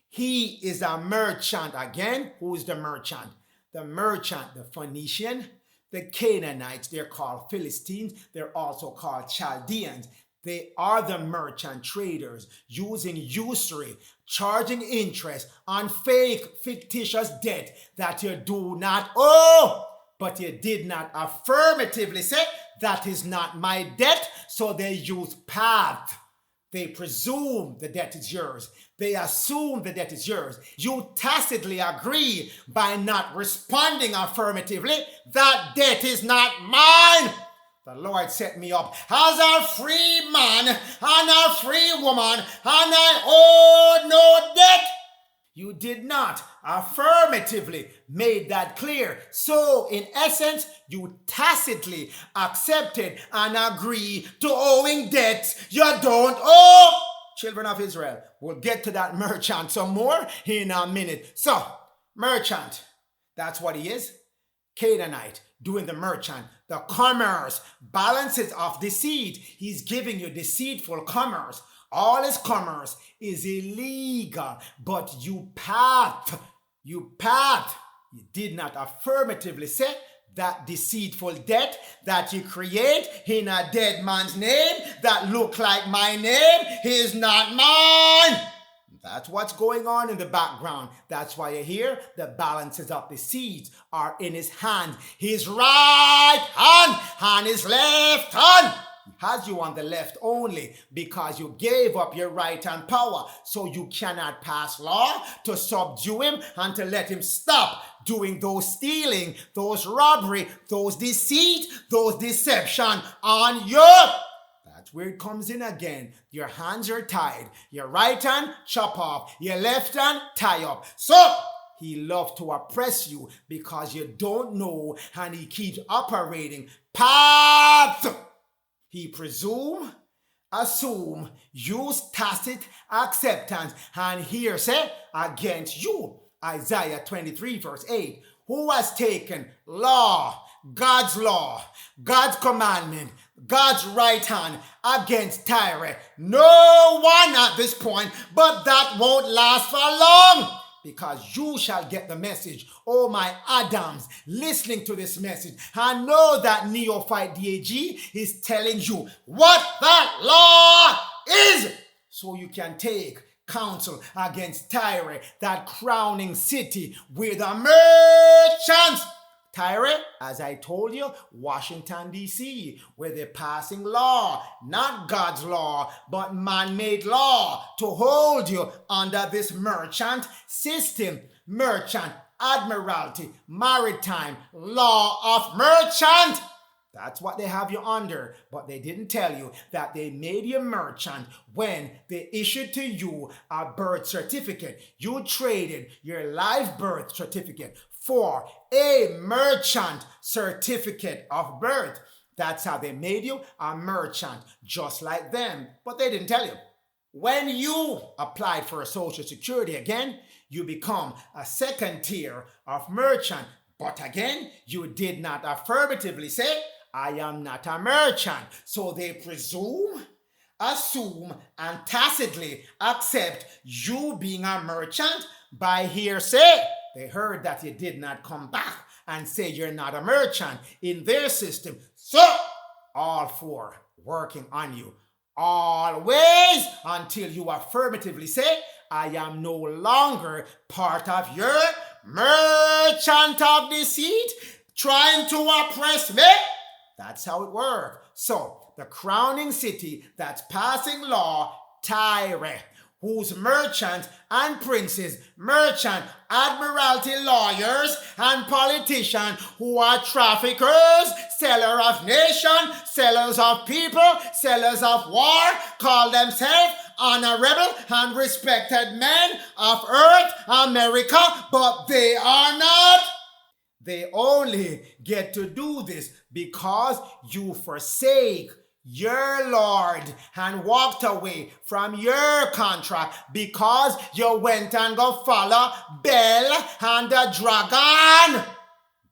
He is a merchant. Again, who is the merchant? The merchant, the Phoenician, the Canaanites, they're called Philistines. They're also called Chaldeans. They are the merchant traders using usury, charging interest on fake, fictitious debt that you do not owe. But you did not affirmatively say, that is not my debt. So they use path. They presume the debt is yours. They assume the debt is yours. You tacitly agree by not responding affirmatively, that debt is not mine. The Lord set me up as a free man and a free woman, and I owe no debt. You did not affirmatively made that clear. So, in essence, you tacitly accepted and agreed to owing debts you don't owe. Children of Israel, we'll get to that merchant some more in a minute. So, merchant, that's what he is. Canaanite, doing the merchant, the commerce, balances of deceit. He's giving you deceitful commerce. All his commerce is illegal, but you did not affirmatively say that deceitful debt that you create in a dead man's name that look like my name is not mine. That's what's going on in the background. That's why you hear the balances of the seeds are in his hand. His right hand and his left hand. He has you on the left only because you gave up your right hand power. So you cannot pass law to subdue him and to let him stop doing those stealing, those robbery, those deceit, those deception on you. That's where it comes in again. Your hands are tied. Your right hand, chop off. Your left hand, tie up. So, he loves to oppress you because you don't know, and he keeps operating path. He presume, assume, use tacit acceptance, and hearsay against you. Isaiah 23 verse 8. Who has taken law, God's commandment, God's right hand against Tyre? No one at this point, but that won't last for long. Because you shall get the message. Oh, my Adams, listening to this message, I know that neophyte DAG is telling you what that law is, so you can take counsel against Tyre, that crowning city with the merchants. Tyre, as I told you, Washington, D.C., where they're passing law, not God's law, but man-made law to hold you under this merchant system, merchant admiralty, maritime law of merchant. That's what they have you under, but they didn't tell you that they made you merchant when they issued to you a birth certificate. You traded your live birth certificate for a merchant certificate of birth. That's how they made you a merchant, just like them. But they didn't tell you. When you applied for a Social Security again, you become a second tier of merchant. But again, you did not affirmatively say, I am not a merchant. So they presume, assume, and tacitly accept you being a merchant by hearsay. They heard that you did not come back and say you're not a merchant in their system. So, all four working on you. Always until you affirmatively say, I am no longer part of your merchant of deceit, trying to oppress me. That's how it works. So, the crowning city that's passing law, Tyre, whose merchants and princes, merchant, admiralty lawyers, and politicians who are traffickers, sellers of nation, sellers of people, sellers of war, call themselves honorable and respected men of earth, America, but they are not. They only get to do this because you forsake your Lord and walked away from your contract because you went and go follow Baal and the dragon.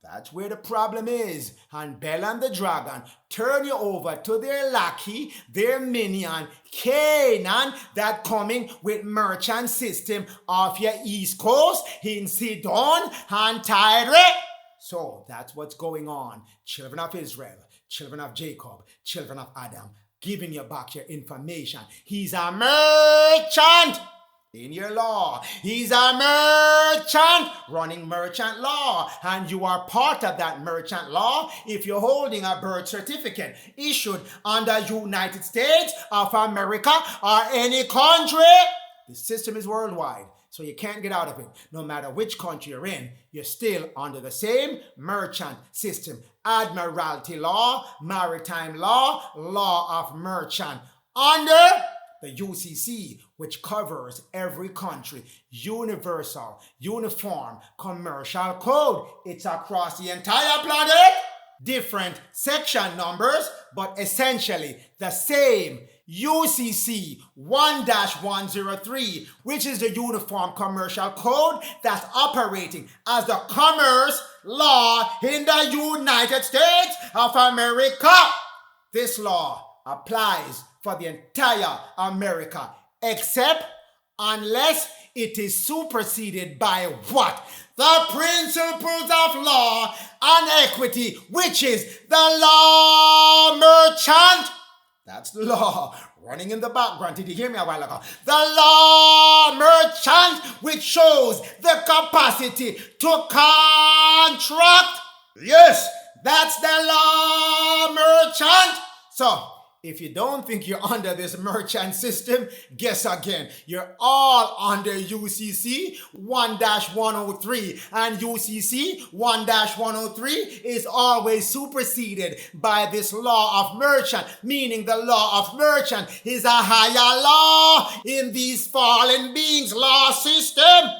That's where the problem is. And Baal and the dragon turn you over to their lackey, their minion, Canaan, that coming with merchant system off your east coast in Zidon and Tyre. So that's what's going on. Children of Israel, children of Jacob, children of Adam, giving you back your information. He's a merchant in your law. He's a merchant running merchant law. And you are part of that merchant law if you're holding a birth certificate issued under United States of America or any country. The system is worldwide. So you can't get out of it. No matter which country you're in, you're still under the same merchant system. Admiralty law, maritime law, law of merchant. Under the UCC, which covers every country. Universal, uniform, commercial code. It's across the entire planet. Different section numbers, but essentially the same. UCC 1-103, which is the Uniform Commercial Code that's operating as the commerce law in the United States of America. This law applies for the entire America, except unless it is superseded by what? The principles of law and equity, which is the law merchant. That's the law running in the background. Did you hear me a while ago? The law merchant, which shows the capacity to contract. Yes, that's the law merchant. So, if you don't think you're under this merchant system, guess again. You're all under UCC 1-103. And UCC 1-103 is always superseded by this law of merchant, meaning the law of merchant is a higher law in these fallen beings' law system.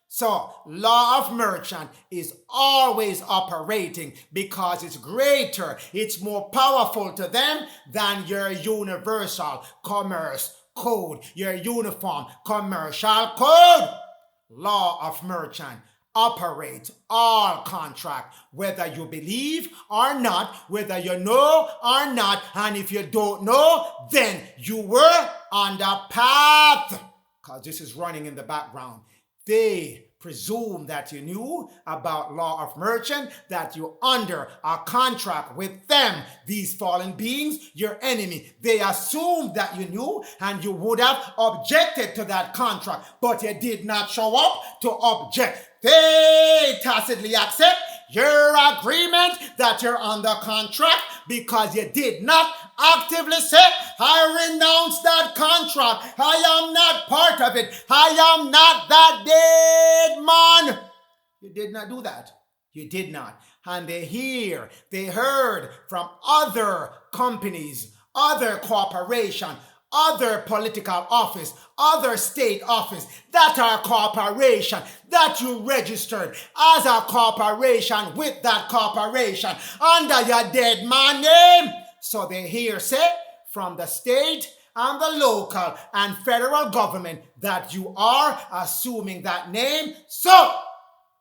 So, law of merchant is always operating because it's greater, it's more powerful to them than your universal commerce code, your uniform commercial code. Law of merchant operates all contract, whether you believe or not, whether you know or not, and if you don't know, then you were on the path. Because this is running in the background. They presume that you knew about law of merchant, that you're under a contract with them, these fallen beings, your enemy. They assumed that you knew and you would have objected to that contract, but you did not show up to object. They tacitly accept your agreement that you're under contract because you did not actively say, I renounce that contract. I am not part of it. I am not that dead man. You did not do that. You did not. And they heard from other companies, other corporations, other political office, other state office, that are corporation, that you registered as a corporation with that corporation under your dead man name. So they hear say from the state and the local and federal government that you are assuming that name. So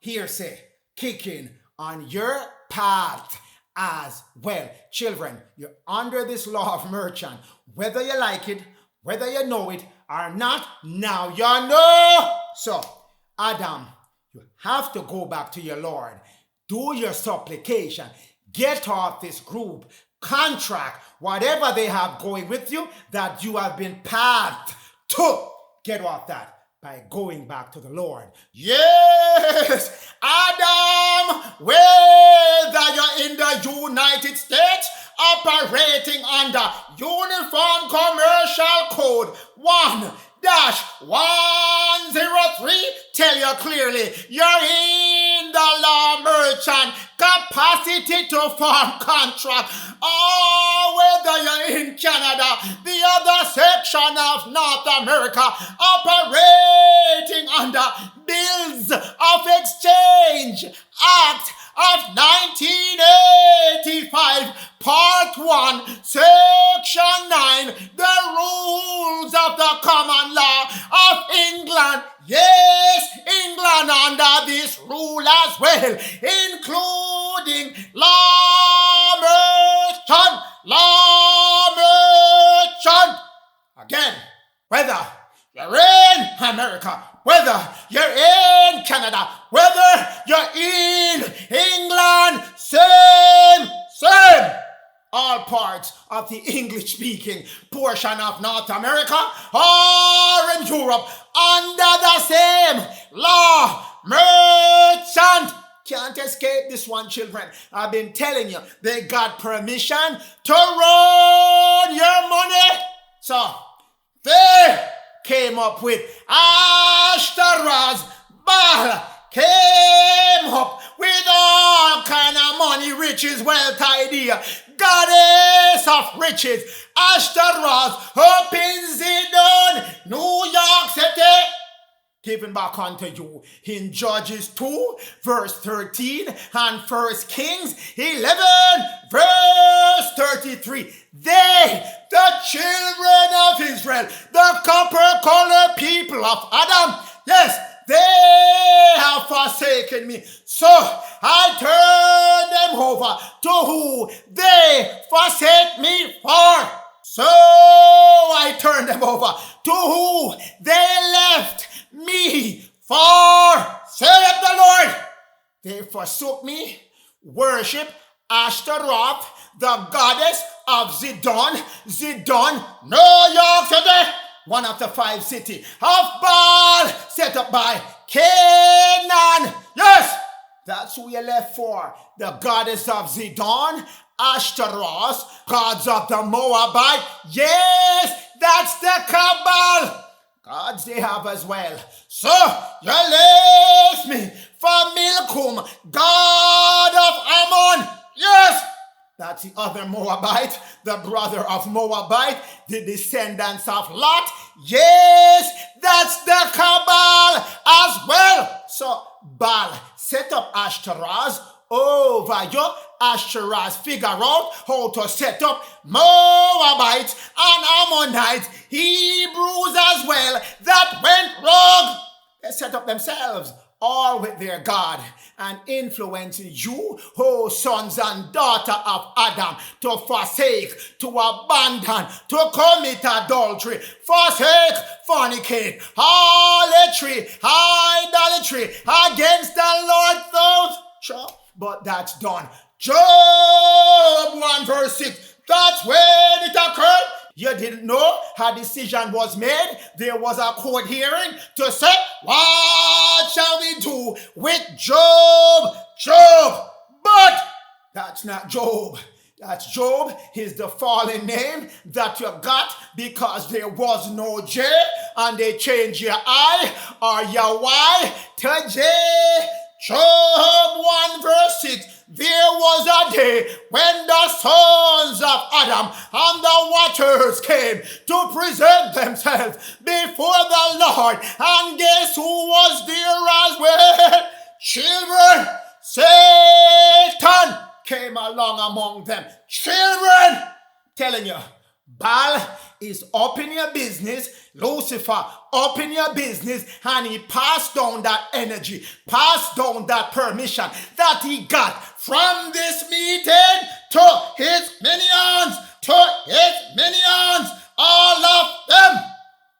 hearsay kicking on your path as well. Children, you're under this law of merchant. Whether you like it, whether you know it or not, now you know. So, Adam, you have to go back to your Lord. Do your supplication. Get off this group. Contract, whatever they have going with you that you have been pathed to. Get off that. by going back to the Lord. Yes, Adam, whether you're in the United States, operating under Uniform Commercial Code 1-103, tell you clearly, you're in the law merchant capacity to form contract. Or whether you're in Canada, the other section of North America, operating under Bills of Exchange Act of 1985, Part 1, Section 9, the rules of the common law of England. Yes, England under this rule as well, including law merchant. Again, whether you're in America, whether you're in Canada, whether you're in England, same. All parts of the English-speaking portion of North America or in Europe under the same law merchant. Can't escape this one, children. I've been telling you, they got permission to run your money. So, they came up with Ashtaroth, Baal came up with all kind of money, riches, wealth idea. Goddess of riches, Ashtaroth, up in Zidon, New York City. Given back unto you in Judges 2, verse 13, and 1 Kings 11, verse 33. They, the children of Israel, the copper-colored people of Adam, yes, they have forsaken me. So I turn them over to who they forsake me for. So I turn them over to who they left me for, saith the Lord. They forsook me, worship Ashtaroth, the goddess of Zidon, New York City, one of the 5 cities of Baal, set up by Canaan. Yes, that's who you left for. The goddess of Zidon, Ashtaroth, gods of the Moabite. Yes, that's the Cabal. Gods they have as well. So you left me for Milcom, god of Ammon. Yes, that's the other Moabite, the brother of Moabite, the descendants of Lot. Yes, that's the Cabal as well. So Baal set up Ashtaroth over you. Ashtaroth figure out how to set up Moabites and Ammonites, Hebrews as well, that went wrong. They set up themselves, all with their God, and influencing you, oh sons and daughters of Adam, to forsake, to abandon, to commit adultery, forsake, fornicate, harlotry, idolatry against the Lord. Those, sure, but that's done. Job 1 verse 6, that's when it occurred. You didn't know a decision was made. There was a court hearing to say, what shall we do with Job? But that's not Job. That's Job is the fallen name that you got because there was no J and they changed your I or your Y to J. Job 1 verse 6. There was a day when the sons of Adam and the waters came to present themselves before the Lord. And guess who was there as well? Children. Satan came along among them. Children. Telling you, Baal is up in your business, Lucifer up in your business, and he passed down that energy, passed down that permission that he got from this meeting to his minions, all of them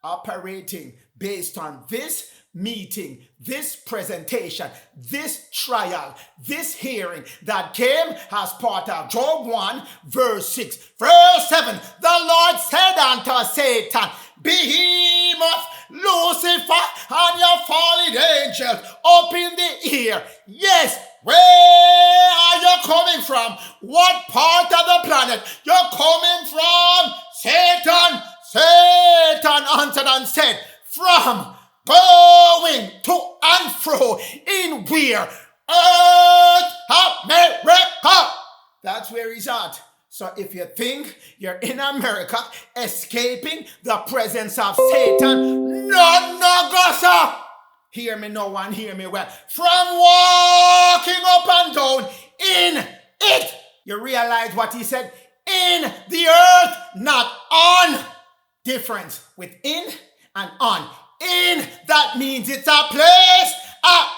operating based on this meeting, this presentation, this trial, this hearing that came as part of Job 1 verse 6. Verse 7, the Lord said unto Satan, Behemoth Lucifer and your fallen angels up in the air. Yes, where are you coming from? What part of the planet? You're coming from? Satan. Satan answered and said, from going to and fro in where? Earth, America. That's where he's at. So if you think you're in America escaping the presence of Satan, no, go, sir. Hear me no one, hear me well. From walking up and down in it, you realize what he said? In the earth, not on. Difference with in and on. In, that means it's a place,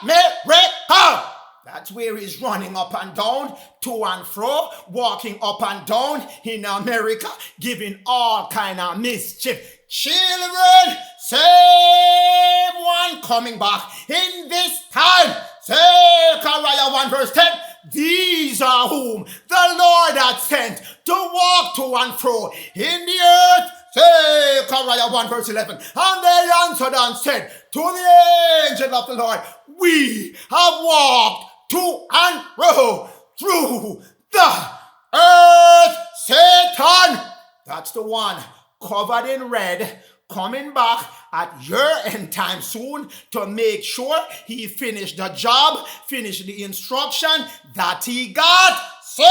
America. That's where he's running up and down, to and fro, walking up and down in America, giving all kind of mischief. Children, same one coming back in this time. Zechariah 1 verse 10. These are whom the Lord had sent to walk to and fro in the earth. Zechariah 1 verse 11. And they answered and said to the angel of the Lord, we have walked to and fro through the earth. Satan, that's the one covered in red, coming back at your end time soon to make sure he finished the job, finished the instruction that he got. So,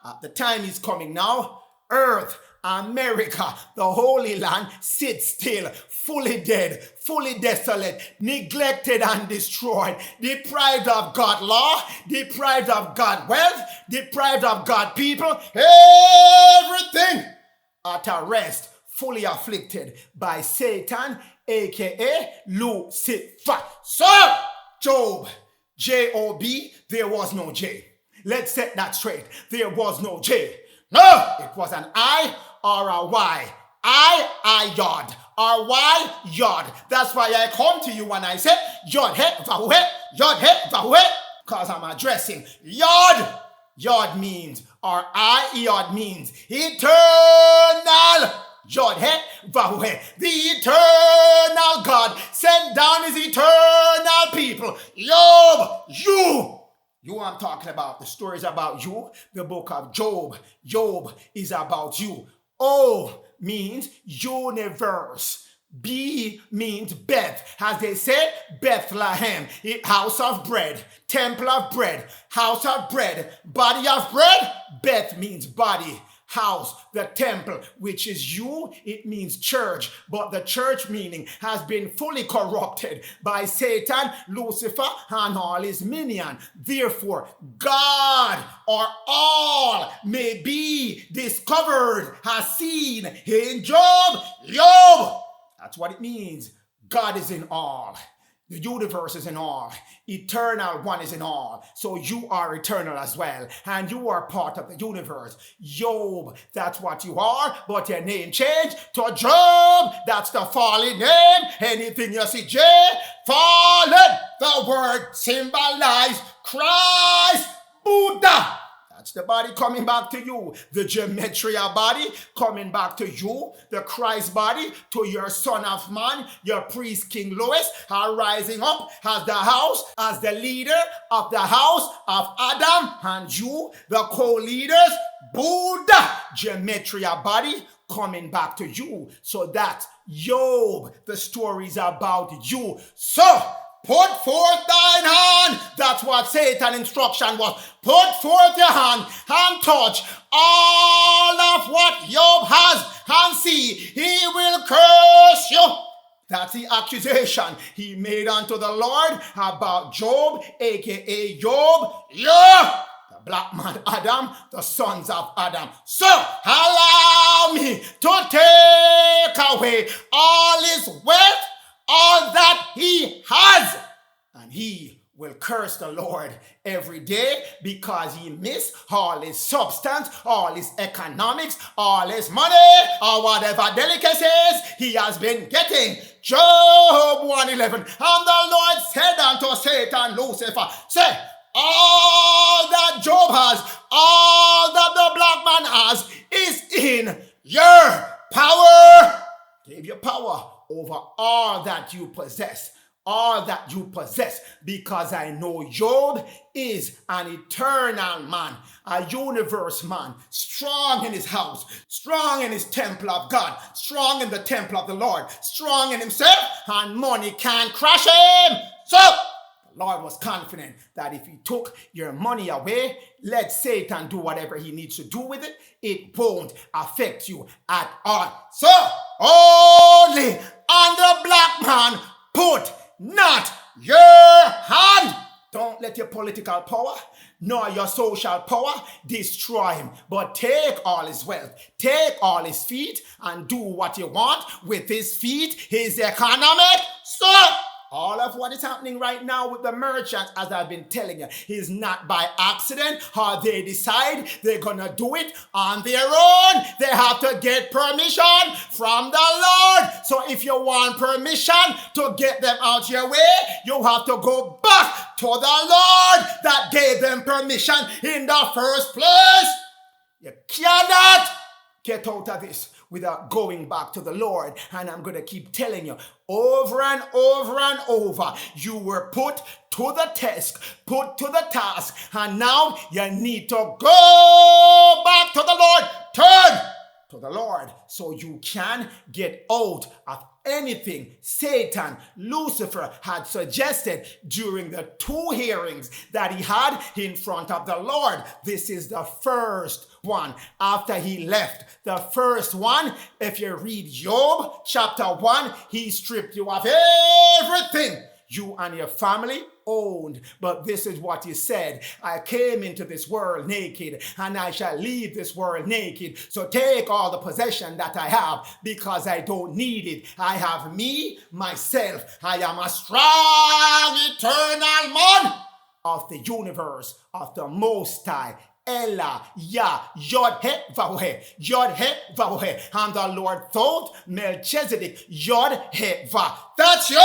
at the time he's coming now, earth, America, the Holy Land, sits still, fully dead, fully desolate, neglected and destroyed, deprived of God law, deprived of God wealth, deprived of God people, everything at a rest, fully afflicted by Satan, aka Lucifer. So, Job, J-O-B, there was no J. Let's set that straight. There was no J. No, it was an I or a Y. I yod, or Y yod. That's why I come to you when I say yod he vahwe, because I'm addressing yod. Yod means, or I yod means eternal. Yod he vahwe. The eternal God sent down his eternal people. You I'm talking about. The story is about you. The book of Job. Job is about you. O means universe. B means Beth. As they say, Bethlehem. House of bread. Temple of bread. House of bread. Body of bread. Beth means body. House, the temple, which is you, it means church. But the church meaning has been fully corrupted by Satan, Lucifer, and all his minions. Therefore, God or all may be discovered, has seen in Job. That's what it means. God is in all. The universe is in all. Eternal one is in all. So you are eternal as well. And you are part of the universe. Job, that's what you are. But your name changed to Job. That's the fallen name. Anything you see J, fallen. The word symbolizes Christ, Buddha. That's the body coming back to you. The gematria body coming back to you. The Christ body to your son of man, your priest King Louis, are rising up as the house, as the leader of the house of Adam, and you, the co-leaders, Buddha, gematria body coming back to you. So that Job, the story is about you. So, put forth thine hand. That's what Satan's instruction was. Put forth your hand and touch all of what Job has, and see, he will curse you. That's the accusation he made unto the Lord about Job, aka Job. Yeah, the black man Adam, the sons of Adam. So allow me to take away all his wealth, all that he has, and he will curse the Lord every day because he missed all his substance, all his economics, all his money, or whatever delicacies he has been getting. Job 1:11. And the Lord said unto Satan, Lucifer, say, all that Job has, all that the black man has, is in your power. Gave you power over all that you possess. All that you possess, because I know Job is an eternal man, a universe man, strong in his house, strong in his temple of God, strong in the temple of the Lord, strong in himself, and money can't crush him. So the Lord was confident that if he took your money away, let Satan do whatever he needs to do with it, it won't affect you at all. So only on the black man put not your hand. Don't let your political power nor your social power destroy him, but take all his wealth, take all his feet, and do what you want with his feet, his economic stuff. All of what is happening right now with the merchants, as I've been telling you, is not by accident, or they decide they're gonna do it on their own. They have to get permission from the Lord. So if you want permission to get them out your way, you have to go back to the Lord that gave them permission in the first place. You cannot get out of this without going back to the Lord. And I'm going to keep telling you over and over and over, you were put to the test, put to the task, and now you need to go back to the Lord. Turn to the Lord so you can get out of anything Satan, Lucifer, had suggested during the 2 hearings that he had in front of the Lord. This is the first one after he left. The first one, if you read Job chapter 1, he stripped you of everything you and your family owned. But this is what he said: I came into this world naked, and I shall leave this world naked. So take all the possession that I have, because I don't need it. I have me, myself. I am a strong, eternal man of the universe, of the Most High. Ella, Yah, Yod, He, Vavhe, Yod, He, Vavhe. And the Lord thought Melchizedek, Yod, He, Va. That's you!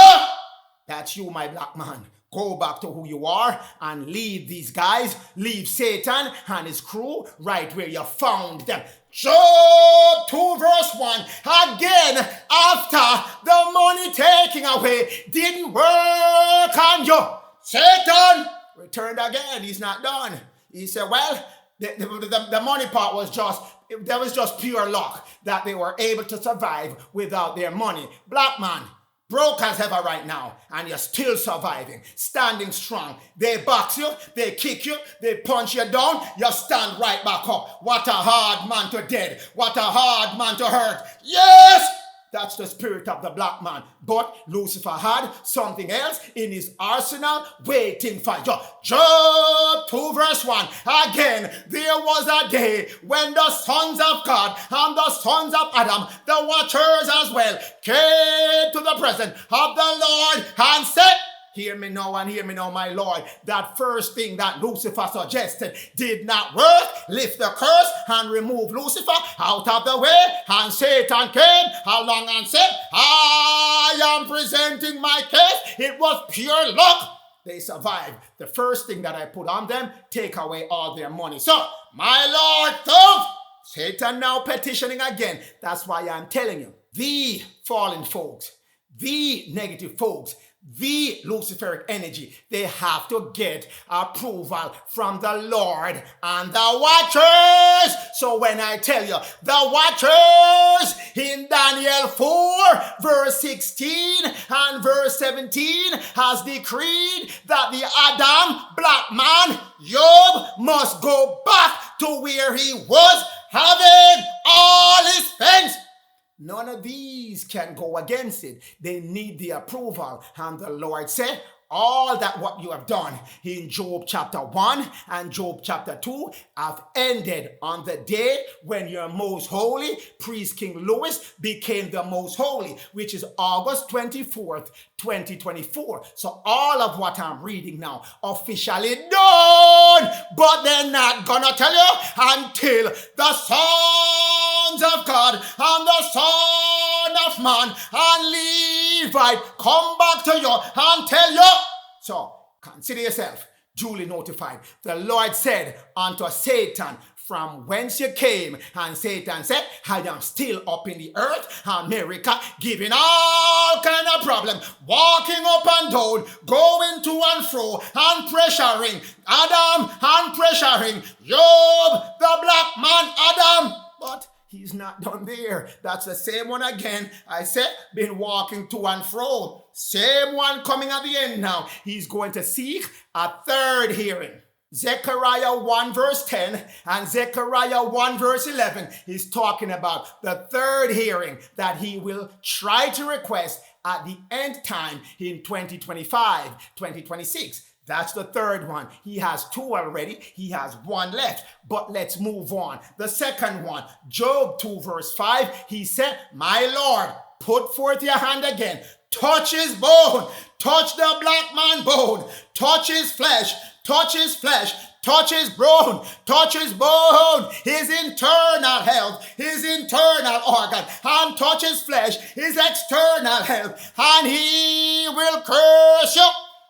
That's you, my black man. Go back to who you are and leave these guys, leave Satan and his crew right where you found them. Job 2 verse 1, again, after the money taking away didn't work on you, Satan returned again. He's not done. He said, well, the money part was just pure luck that they were able to survive without their money. Black man, broke as ever right now, and you're still surviving, standing strong. They box you, they kick you, they punch you down, you stand right back up. What a hard man to dead. What a hard man to hurt. Yes! That's the spirit of the black man. But Lucifer had something else in his arsenal waiting for you. Job 2 verse 1. Again, there was a day when the sons of God and the sons of Adam, the watchers as well, came to the presence of the Lord and said, hear me now and hear me now, my Lord. That first thing that Lucifer suggested did not work. Lift the curse and remove Lucifer out of the way. And Satan came along and said, I am presenting my case. It was pure luck. They survived. The first thing that I put on them, take away all their money. So, my Lord thought, Satan now petitioning again. That's why I'm telling you, the fallen folks, the negative folks, the Luciferic energy, they have to get approval from the Lord and the watchers. So when I tell you, the watchers in Daniel 4 verse 16 and verse 17 has decreed that the Adam, black man, Job must go back to where he was, having all his things. None of these can go against it. They need the approval. And the Lord said, all that what you have done in Job chapter 1 and Job chapter 2 have ended on the day when your most holy priest King Louis became the most holy, which is August 24th, 2024. So all of what I'm reading now officially done, but they're not gonna tell you until the sons of God and the Son of Man and Levite come back to you and tell you. So consider yourself duly notified. The Lord said unto Satan, from whence you came. And Satan said, I am still up in the earth, America, giving all kind of problem, walking up and down, going to and fro, and pressuring Adam, and pressuring Job, the black man Adam. But he's not done there. That's the same one again. I said, been walking to and fro. Same one coming at the end now. He's going to seek a third hearing. Zechariah 1 verse 10 and Zechariah 1 verse 11 is talking about the third hearing that he will try to request at the end time in 2025, 2026. That's the third one. He has two already. He has one left. But let's move on. The second one, Job 2 verse 5, he said, my Lord, put forth your hand again. Touch his bone. Touch the black man bone. Touch his flesh. Touch his flesh. Touch his bone. Touch his bone. His internal health. His internal organ. And touch his flesh. His external health. And he will curse you.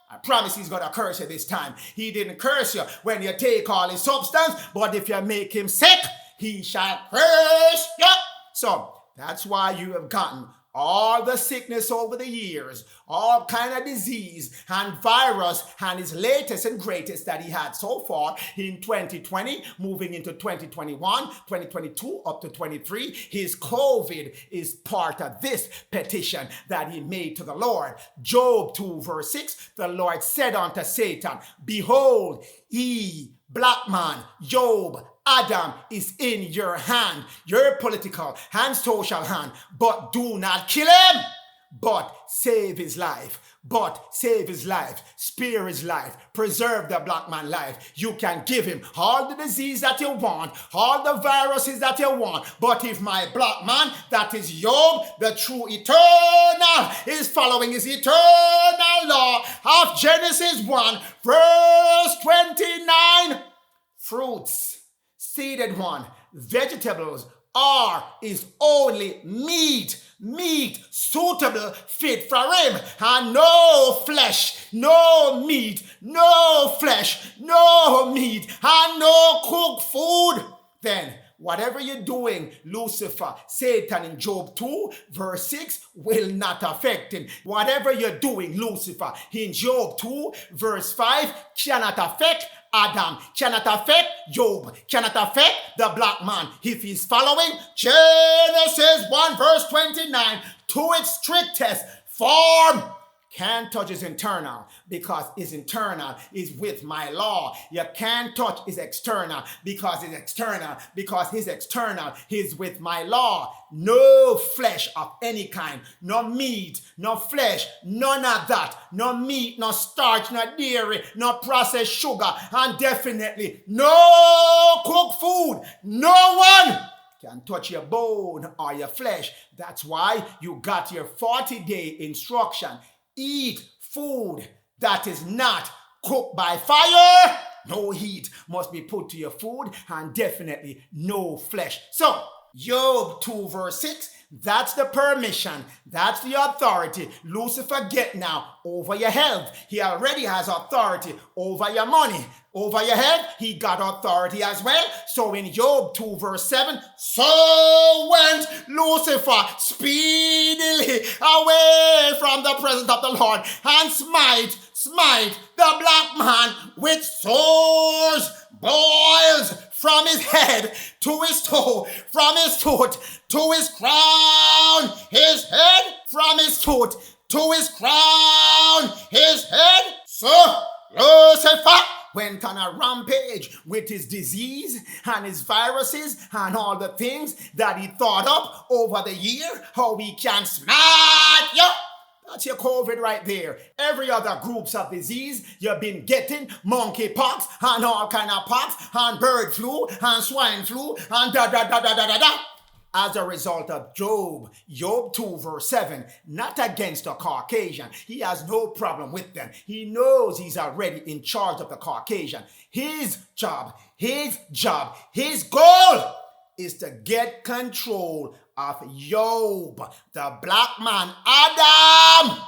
I promise he's going to curse you this time. He didn't curse you when you take all his substance, but if you make him sick, he shall curse you. So that's why you have gotten all the sickness over the years, all kind of disease and virus, and his latest and greatest that he had so far in 2020, moving into 2021, 2022, up to 23. His COVID is part of this petition that he made to the Lord. Job 2 verse 6, the Lord said unto Satan, behold, he, black man, Job, Adam is in your hand, your political and social hand, but do not kill him, but save his life. But save his life, spare his life, preserve the black man life. You can give him all the disease that you want, all the viruses that you want. But if my black man, that is Job, the true eternal, is following his eternal law of Genesis 1, verse 29, fruits, seeded one, vegetables is only meat suitable, fit for him, and no flesh, no meat, no flesh, no meat, and no cooked food. Then whatever you're doing, Lucifer, Satan in Job 2 verse 6 will not affect him. Whatever you're doing, Lucifer, in Job 2 verse 5 cannot affect Adam, cannot affect Job, cannot affect the black man if he's following Genesis 1 verse 29 to its strictest form. Can't touch his internal because his internal is with my law. You can't touch his external because his external is with my law. No flesh of any kind, no meat, no flesh, none of that. No meat, no starch, no dairy, no processed sugar, and definitely no cooked food. No one can touch your bone or your flesh. That's why you got your 40-day instruction. Eat food that is not cooked by fire. No heat must be put to your food, and definitely no flesh. So, Job 2 verse 6, that's the permission, that's the authority Lucifer get now over your health. He already has authority over your money. Over your head, he got authority as well. So in Job 2 verse 7, so went Lucifer speedily away from the presence of the Lord, and smite the black man with sores, boils from his head to his toe, from his foot to his crown, his head from his foot to his crown, his head. So Lucifer went on a rampage with his disease and his viruses and all the things that he thought up over the year, how he can smite you. That's your COVID right there. Every other groups of disease you've been getting, monkeypox and all kind of pox and bird flu and swine flu and da. As a result of Job 2 verse 7, not against the Caucasian. He has no problem with them. He knows he's already in charge of the Caucasian. His job, his goal is to get control of Job, the black man, Adam,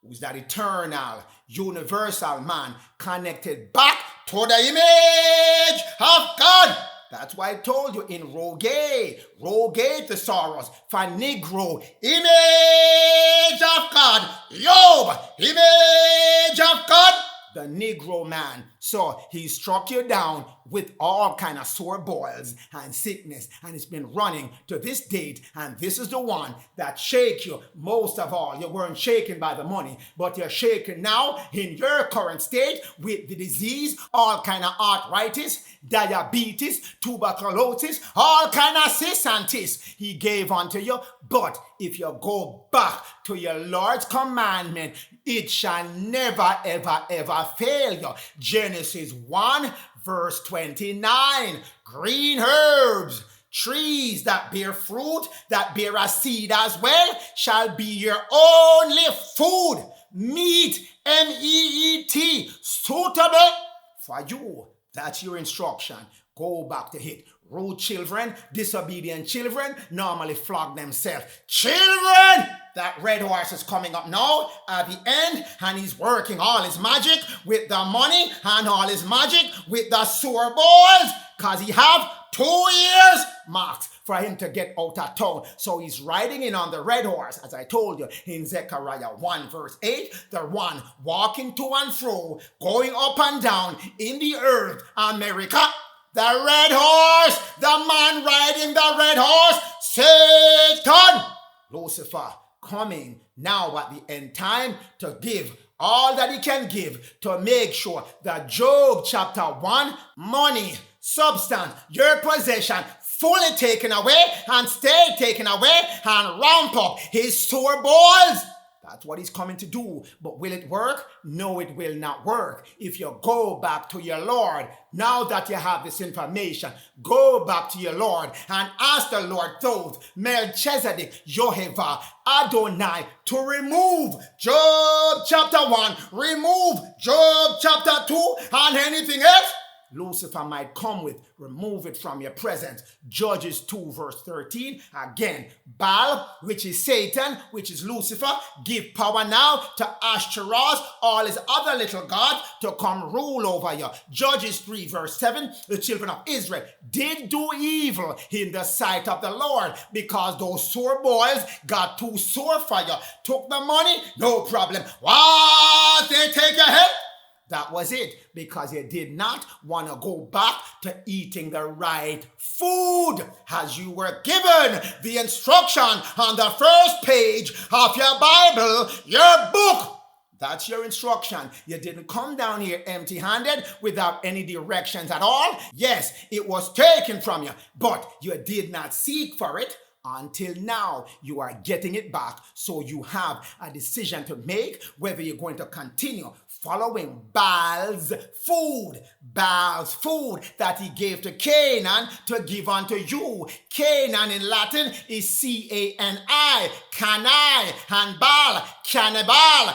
who's that eternal, universal man connected back to the image of God. That's why I told you in Roge thesaurus, for Negro, image of God, Job, image of God, the Negro man. So he struck you down with all kind of sore boils and sickness, and it's been running to this date, and this is the one that shake you most of all. You weren't shaken by the money, but you're shaken now in your current state with the disease, all kind of arthritis, diabetes, tuberculosis, all kind of cis and tis he gave unto you. But if you go back to your Lord's commandment, it shall never, ever, ever fail you. Genesis 1 verse 29, green herbs, trees that bear fruit, that bear a seed as well, shall be your only food. Meat, meat, suitable for you. That's your instruction. Go back to it. Rude children, disobedient children, normally flog themselves. Children! That red horse is coming up now at the end, and he's working all his magic with the money and all his magic with the sore balls, because he have 2 years marked for him to get out of town. So he's riding in on the red horse, as I told you in Zechariah 1 verse 8, the one walking to and fro, going up and down in the earth, America. The red horse, the man riding the red horse, Satan, Lucifer, coming now at the end time to give all that he can give to make sure that Job chapter 1, money, substance, your possession, fully taken away and stay taken away and ramp up his sore balls. That's what he's coming to do. But will it work? No, it will not work. If you go back to your Lord, now that you have this information, go back to your Lord and ask the Lord Thoth, Melchizedek, Jehovah, Adonai, to remove Job chapter 1, remove Job chapter 2, and anything else Lucifer might come with, remove it from your presence. Judges 2 verse 13, again, Baal, which is Satan, which is Lucifer, give power now to Ashtaroth, all his other little gods, to come rule over you. Judges 3 verse 7, the children of Israel did do evil in the sight of the Lord, because those sore boys got too sore for you. Took the money, no problem. What? They take your head? That was it, because you did not want to go back to eating the right food as you were given the instruction on the first page of your Bible, your book. That's your instruction. You didn't come down here empty-handed without any directions at all. Yes, it was taken from you, but you did not seek for it. Until now, you are getting it back. So you have a decision to make whether you're going to continue following Baal's food that he gave to Canaan to give unto you. Canaan in Latin is C-A-N-I, Canai, and Baal, cannibal.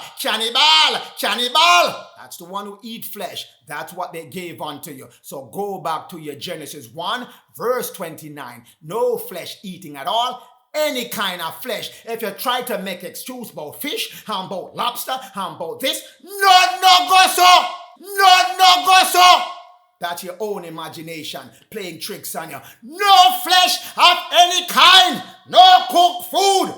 That's the one who eat flesh. That's what they gave unto you. So go back to your Genesis 1, verse 29. No flesh eating at all. Any kind of flesh. If you try to make excuse about fish, and about lobster, and about this, no go so. That's your own imagination playing tricks on you. No flesh of any kind. No cooked food.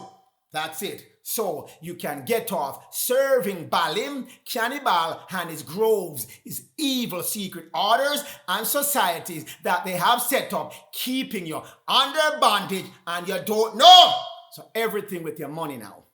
That's it. So you can get off serving Baalim, cannibal, and his groves, his evil secret orders and societies that they have set up, keeping you under bondage, and you don't know. So everything with your money now,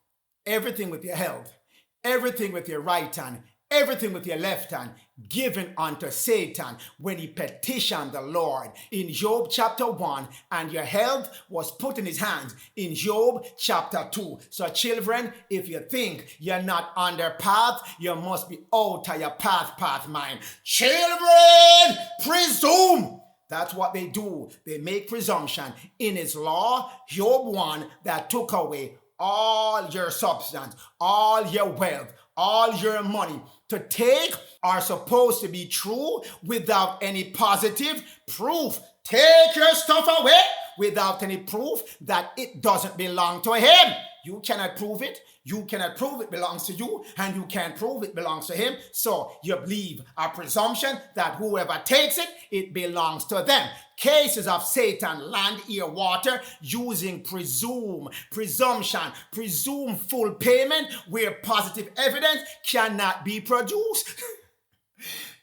everything with your health, everything with your right hand, everything with your left hand, given unto Satan when he petitioned the Lord in Job chapter 1, and your health was put in his hands in Job chapter 2. So children, if you think you're not under path, you must be out of your path mind. Children, presume. That's what they do. They make presumption in his law, Job 1, that took away all your substance, all your wealth, all your money. To take are supposed to be true without any positive proof. Take your stuff away without any proof that it doesn't belong to him. You cannot prove it. You cannot prove it belongs to you, and you can't prove it belongs to him. So you believe a presumption that whoever takes it, it belongs to them. Cases of Satan, land, air, water, using presumption, presume full payment where positive evidence cannot be produced.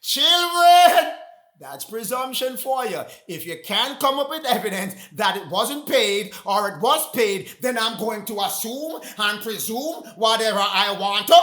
Children, that's presumption for you. If you can't come up with evidence that it wasn't paid or it was paid, then I'm going to assume and presume whatever I want to.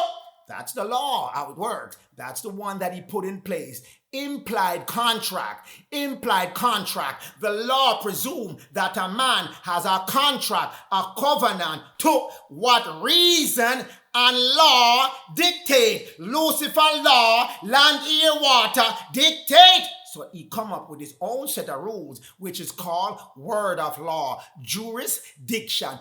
That's the law, how it works. That's the one that he put in place. Implied contract. The law presumes that a man has a contract, a covenant. To what reason and law dictate? Lucifer law, land, air, water dictate. So he come up with his own set of rules, which is called word of law. Jurisdiction,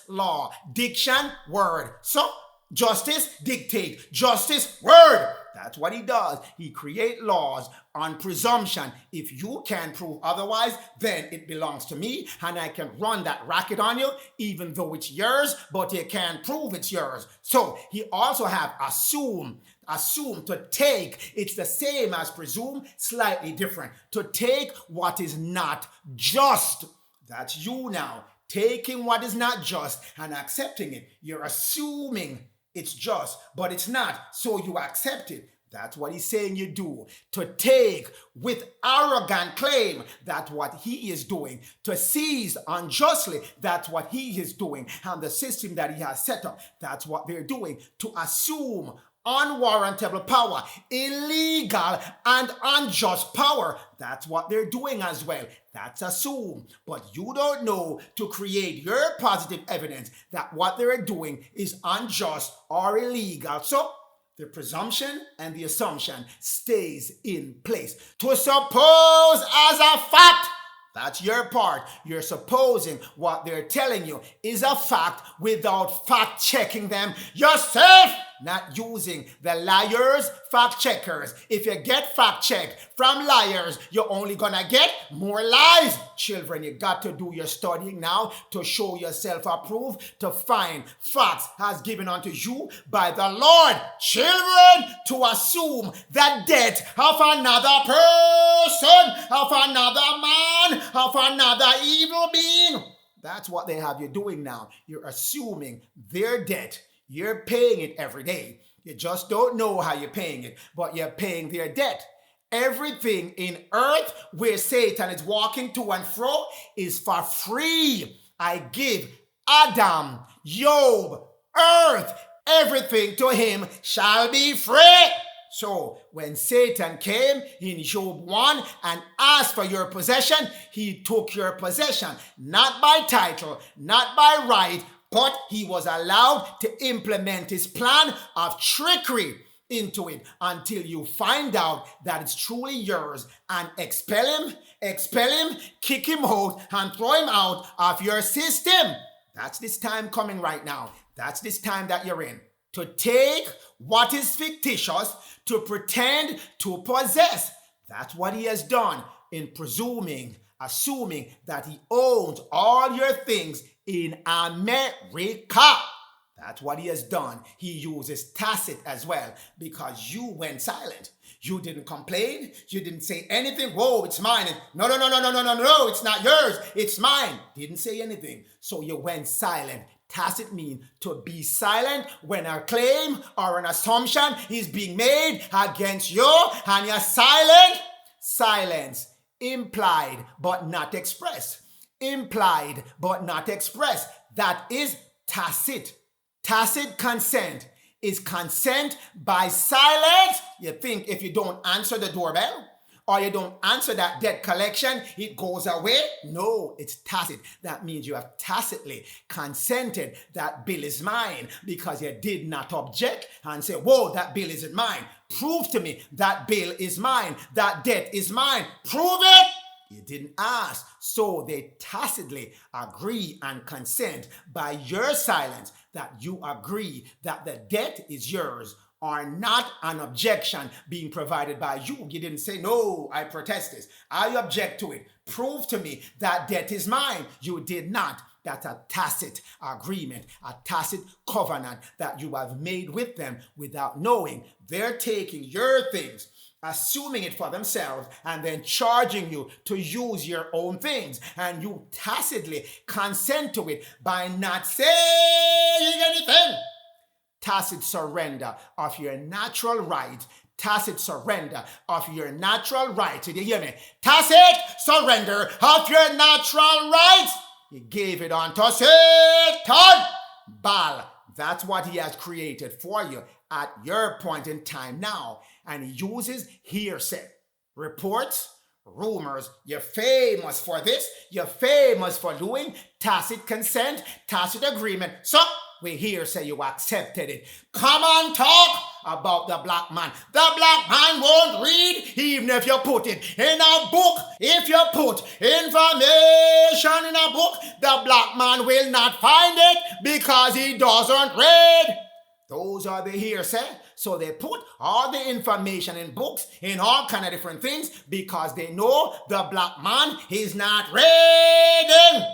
law, diction, word. So justice, dictate, justice, word. That's what he does. He create laws on presumption. If you can't prove otherwise, then it belongs to me, and I can run that racket on you, even though it's yours, but you can't prove it's yours. So he also have assume, to take. It's the same as presume, slightly different. To take what is not just. That's you now. Taking what is not just and accepting it. You're assuming it's just, but it's not, so you accept it. That's what he's saying you do. To take with arrogant claim, that's what he is doing. To seize unjustly, that's what he is doing. And the system that he has set up, that's what they're doing. To assume unwarrantable power, illegal and unjust power, that's what they're doing as well. That's assume. But you don't know to create your positive evidence that what they're doing is unjust or illegal. So the presumption and the assumption stays in place. To suppose as a fact, that's your part. You're supposing what they're telling you is a fact without fact checking them yourself. Not using the liars, fact checkers. If you get fact checked from liars, you're only gonna get more lies. Children, you got to do your studying now to show yourself approved, to find facts as given unto you by the Lord. Children, to assume the debt of another person, of another man, of another evil being. That's what they have you doing now. You're assuming their debt. You're paying it every day. You just don't know how you're paying it, but you're paying their debt. Everything in earth where Satan is walking to and fro is for free. I give Adam, Job, earth, everything to him shall be free. So when Satan came in Job 1 and asked for your possession, he took your possession, not by title, not by right, but he was allowed to implement his plan of trickery into it until you find out that it's truly yours and expel him, kick him out, and throw him out of your system. That's this time coming right now. That's this time that you're in. To take what is fictitious, to pretend to possess. That's what he has done in assuming that he owns all your things in America. That's what he has done. He uses Tacit as well because you went silent. You didn't complain. You didn't say anything. Whoa, it's mine. No, it's not yours. It's mine. Didn't say anything. So you went silent. Tacit means to be silent when a claim or an assumption is being made against you and you're silent. Silence. Implied but not expressed. Implied but not expressed. That is tacit. Tacit consent is consent by silence. You think if you don't answer the doorbell or you don't answer that debt collection, it goes away? No, it's tacit. That means you have tacitly consented that bill is mine because you did not object and say, whoa, that bill isn't mine. Prove to me that bill is mine. That debt is mine. Prove it. You didn't ask. So they tacitly agree and consent by your silence that you agree that the debt is yours are not an objection being provided by you. You didn't say, no, I protest this. I object to it. Prove to me that debt is mine. You did not. That's a tacit agreement, a tacit covenant that you have made with them without knowing. They're taking your things, assuming it for themselves, and then charging you to use your own things. And you tacitly consent to it by not saying anything. Tacit surrender of your natural right. Tacit surrender of your natural right. Did you hear me? Tacit surrender of your natural rights. He gave it unto Satan. Baal. That's what he has created for you at your point in time now. And he uses hearsay, reports, rumors. You're famous for this. You're famous for doing tacit consent, tacit agreement. So we hearsay you accepted it. Come on, talk about the black man. The black man won't read even if you put it in a book. If you put information in a book, the black man will not find it because he doesn't read. Those are the hearsay. So they put all the information in books, in all kind of different things, because they know the black man is not reading.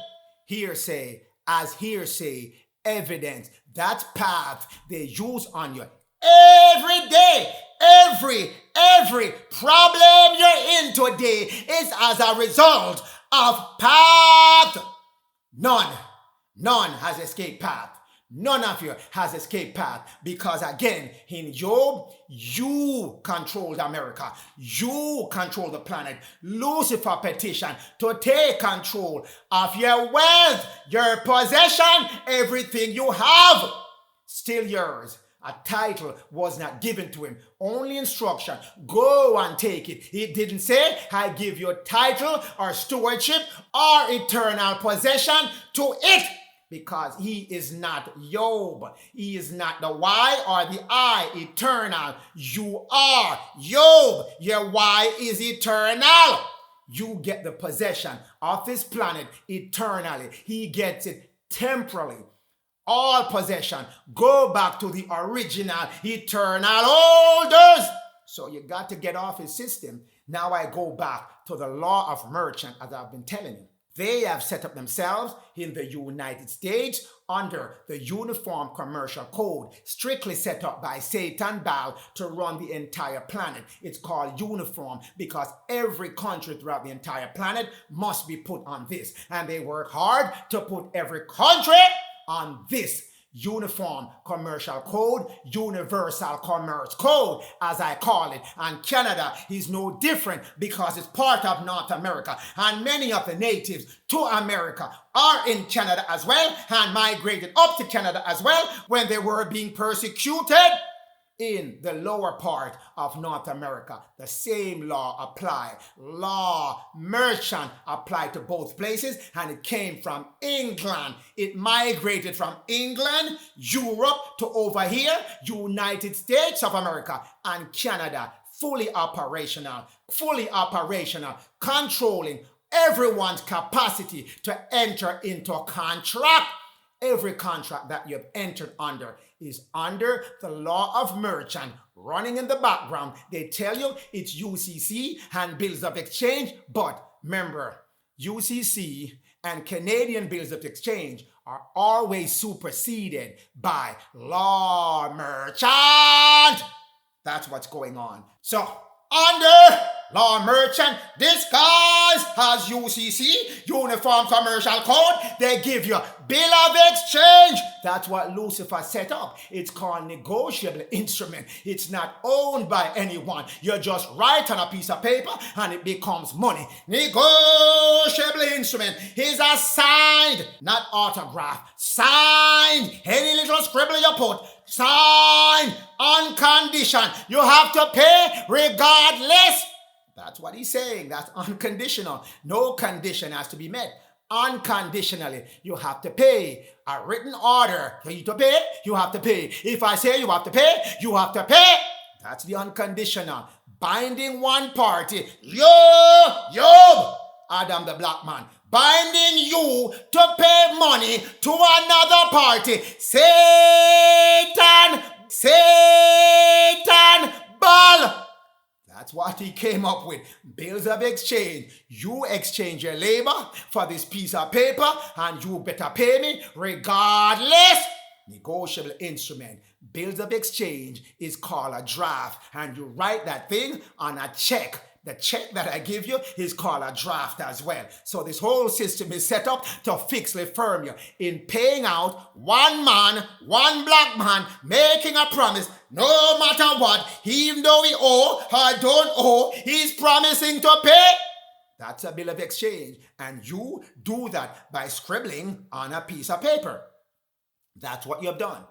Hearsay as hearsay evidence. That path they use on you every day. Every problem you're in today is as a result of path. None has escaped path. None of you has escaped path, because again, in Job, you controlled America. You control the planet. Lucifer petitioned to take control of your wealth, your possession, everything you have, still yours. A title was not given to him. Only instruction. Go and take it. He didn't say, I give you a title or stewardship or eternal possession to it. Because he is not Job. He is not the Y or the I, eternal. You are Job. Your Y is eternal. You get the possession of this planet eternally. He gets it temporally. All possession. Go back to the original eternal holders. So you got to get off his system. Now I go back to the law of merchant, as I've been telling you. They have set up themselves in the United States under the Uniform Commercial Code, strictly set up by Satan Baal to run the entire planet. It's called uniform because every country throughout the entire planet must be put on this. And they work hard to put every country on this Uniform Commercial Code, Universal Commerce Code, as I call it. And Canada is no different because it's part of North America. And many of the natives to America are in Canada as well and migrated up to Canada as well when they were being persecuted in the lower part of North America. The same law applied. Law, merchant applied to both places, and it came from England. It migrated from England, Europe to over here, United States of America, and Canada. Fully operational, controlling everyone's capacity to enter into a contract. Every contract that you've entered under is under the law of merchant running in the background. They tell you it's UCC and bills of exchange, but remember, UCC and Canadian bills of exchange are always superseded by law merchant. That's what's going on. So, under law merchant, disguised as UCC, Uniform Commercial Code, they give you bill of exchange. That's what Lucifer set up. It's called negotiable instrument. It's not owned by anyone. You just write on a piece of paper and it becomes money. Negotiable instrument is a signed, not autograph, signed. Any little scribble you put, signed, unconditional. You have to pay regardless. That's what he's saying. That's unconditional. No condition has to be met. Unconditionally, you have to pay. A written order for you to pay, you have to pay. If I say you have to pay, you have to pay. That's the unconditional. Binding one party. Job, Adam the black man. Binding you to pay money to another party. Satan. That's what he came up with. Bills of exchange. You exchange your labor for this piece of paper and you better pay me regardless. Negotiable instrument. Bills of exchange is called a draft, and you write that thing on a check. The check that I give you is called a draft as well. So this whole system is set up to fixly firm you in paying out one man, one black man, making a promise, no matter what, even though he owe or don't owe, he's promising to pay. That's a bill of exchange. And you do that by scribbling on a piece of paper. That's what you've done.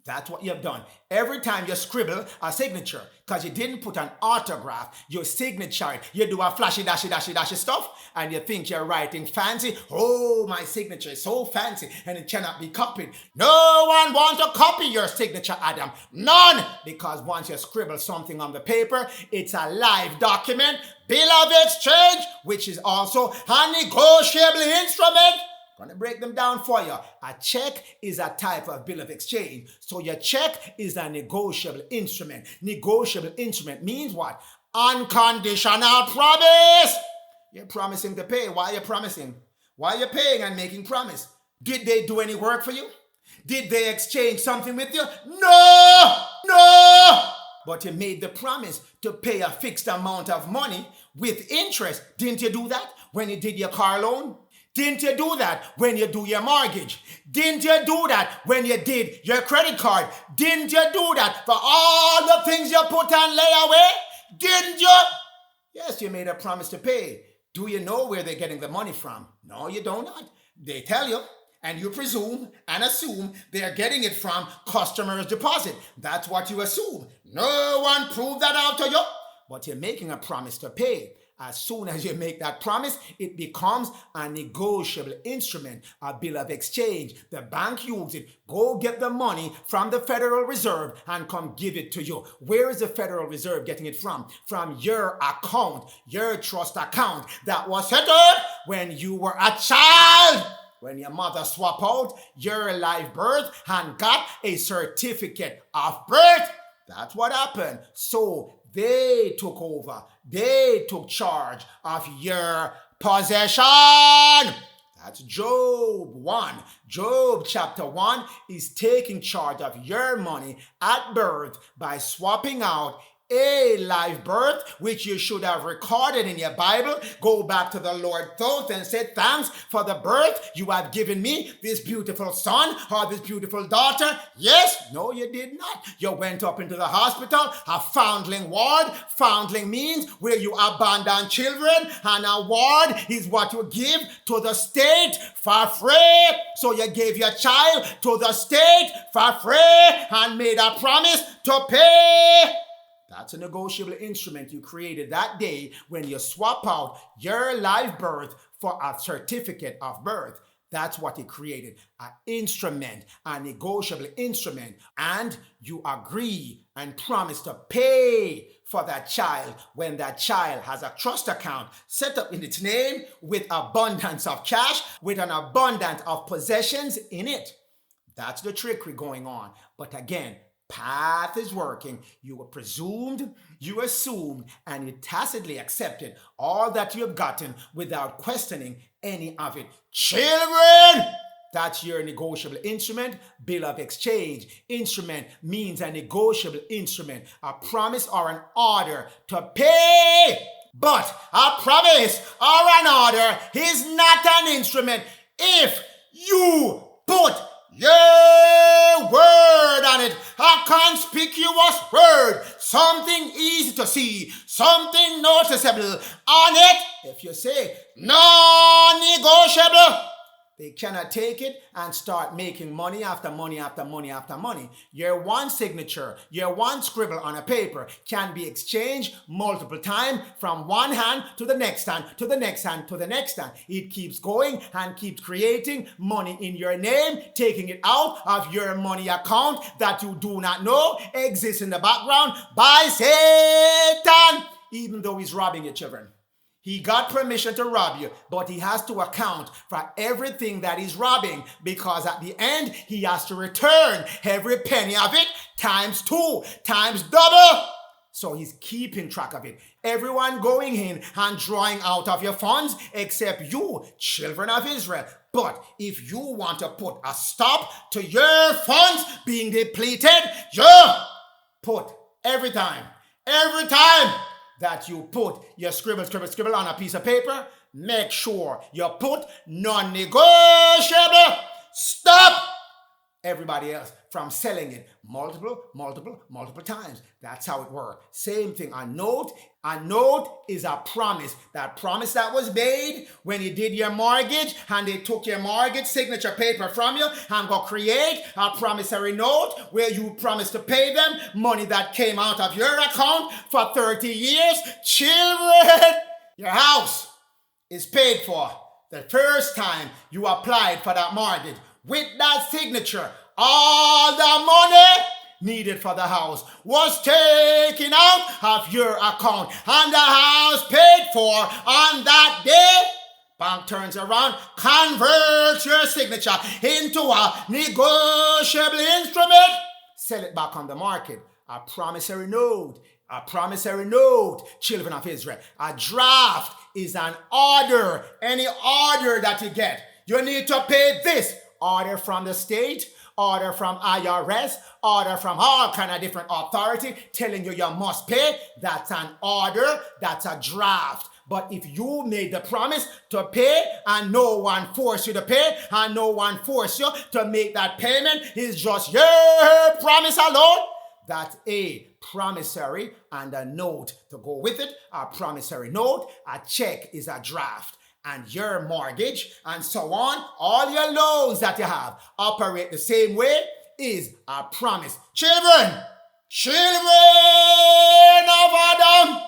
That's what you've done. Every time you scribble a signature, because you didn't put an autograph, you signature it. You do a flashy, dashy stuff, and you think you're writing fancy. Oh, my signature is so fancy, and it cannot be copied. No one wants to copy your signature, Adam. None! Because once you scribble something on the paper, it's a live document, bill of exchange, which is also a negotiable instrument. I'm going to break them down for you. A check is a type of bill of exchange. So your check is a negotiable instrument. Negotiable instrument means what? Unconditional promise. You're promising to pay. Why are you promising? Why are you paying and making promise? Did they do any work for you? Did they exchange something with you? No. But you made the promise to pay a fixed amount of money with interest. Didn't you do that when you did your car loan? Didn't you do that when you do your mortgage? Didn't you do that when you did your credit card? Didn't you do that for all the things you put on layaway? Didn't you? Yes, you made a promise to pay. Do you know where they're getting the money from? No, you do not. They tell you, and you presume and assume they're getting it from customer's deposit. That's what you assume. No one proved that out to you, but you're making a promise to pay. As soon as you make that promise, it becomes a negotiable instrument, a bill of exchange. The bank uses it. Go get the money from the Federal Reserve and come give it to you. Where is the Federal Reserve getting it from? From your account, your trust account that was set up when you were a child. When your mother swapped out your live birth and got a certificate of birth. That's what happened. So they took over. They took charge of your possession. That's Job 1. Job chapter 1 is taking charge of your money at birth by swapping out a live birth, which you should have recorded in your Bible. Go back to the Lord Thoth and say, thanks for the birth you have given me, this beautiful son or this beautiful daughter. Yes, no, you did not. You went up into the hospital, a foundling ward. Foundling means where you abandon children, and a ward is what you give to the state for free. So you gave your child to the state for free and made a promise to pay. That's a negotiable instrument you created that day when you swap out your live birth for a certificate of birth. That's what he created, an instrument, a negotiable instrument. And you agree and promise to pay for that child when that child has a trust account set up in its name with abundance of cash, with an abundance of possessions in it. That's the trickery going on. But again, path is working. You were presumed, you assumed, and you tacitly accepted all that you have gotten without questioning any of it. Children, that's your negotiable instrument, bill of exchange. Instrument means a negotiable instrument, a promise or an order to pay. But a promise or an order is not an instrument if you put your word on it, a conspicuous word, something easy to see, something noticeable on it. If you say non-negotiable, they cannot take it and start making money after money after money after money. Your one signature, your one scribble on a paper can be exchanged multiple times from one hand to the next hand, to the next hand, to the next hand. It keeps going and keeps creating money in your name, taking it out of your money account that you do not know exists in the background by Satan, even though he's robbing your children. He got permission to rob you, but he has to account for everything that he's robbing, because at the end, he has to return every penny of it times 2, times double. So he's keeping track of it. Everyone going in and drawing out of your funds except you, children of Israel. But if you want to put a stop to your funds being depleted, you put every time that you put your scribble on a piece of paper, make sure you put non-negotiable. Stop everybody else from selling it multiple times. That's how it works. Same thing. A note is a promise. That promise that was made when you did your mortgage and they took your mortgage signature paper from you and go create a promissory note where you promised to pay them money that came out of your account for 30 years. Children, your house is paid for the first time you applied for that mortgage. With that signature, all the money needed for the house was taken out of your account and the house paid for on that day. Bank turns around, converts your signature into a negotiable instrument, sell it back on the market. A promissory note, children of Israel. A draft is an order. Any order that you get, you need to pay this. Order from the state, order from IRS, order from all kind of different authority telling you must pay. That's an order, that's a draft. But if you made the promise to pay and no one forced you to pay and no one forced you to make that payment, it's just your promise alone. That's a promissory and a note to go with it. A promissory note, a check is a draft. And your mortgage and so on, all your loans that you have operate the same way, is a promise. Children of Adam.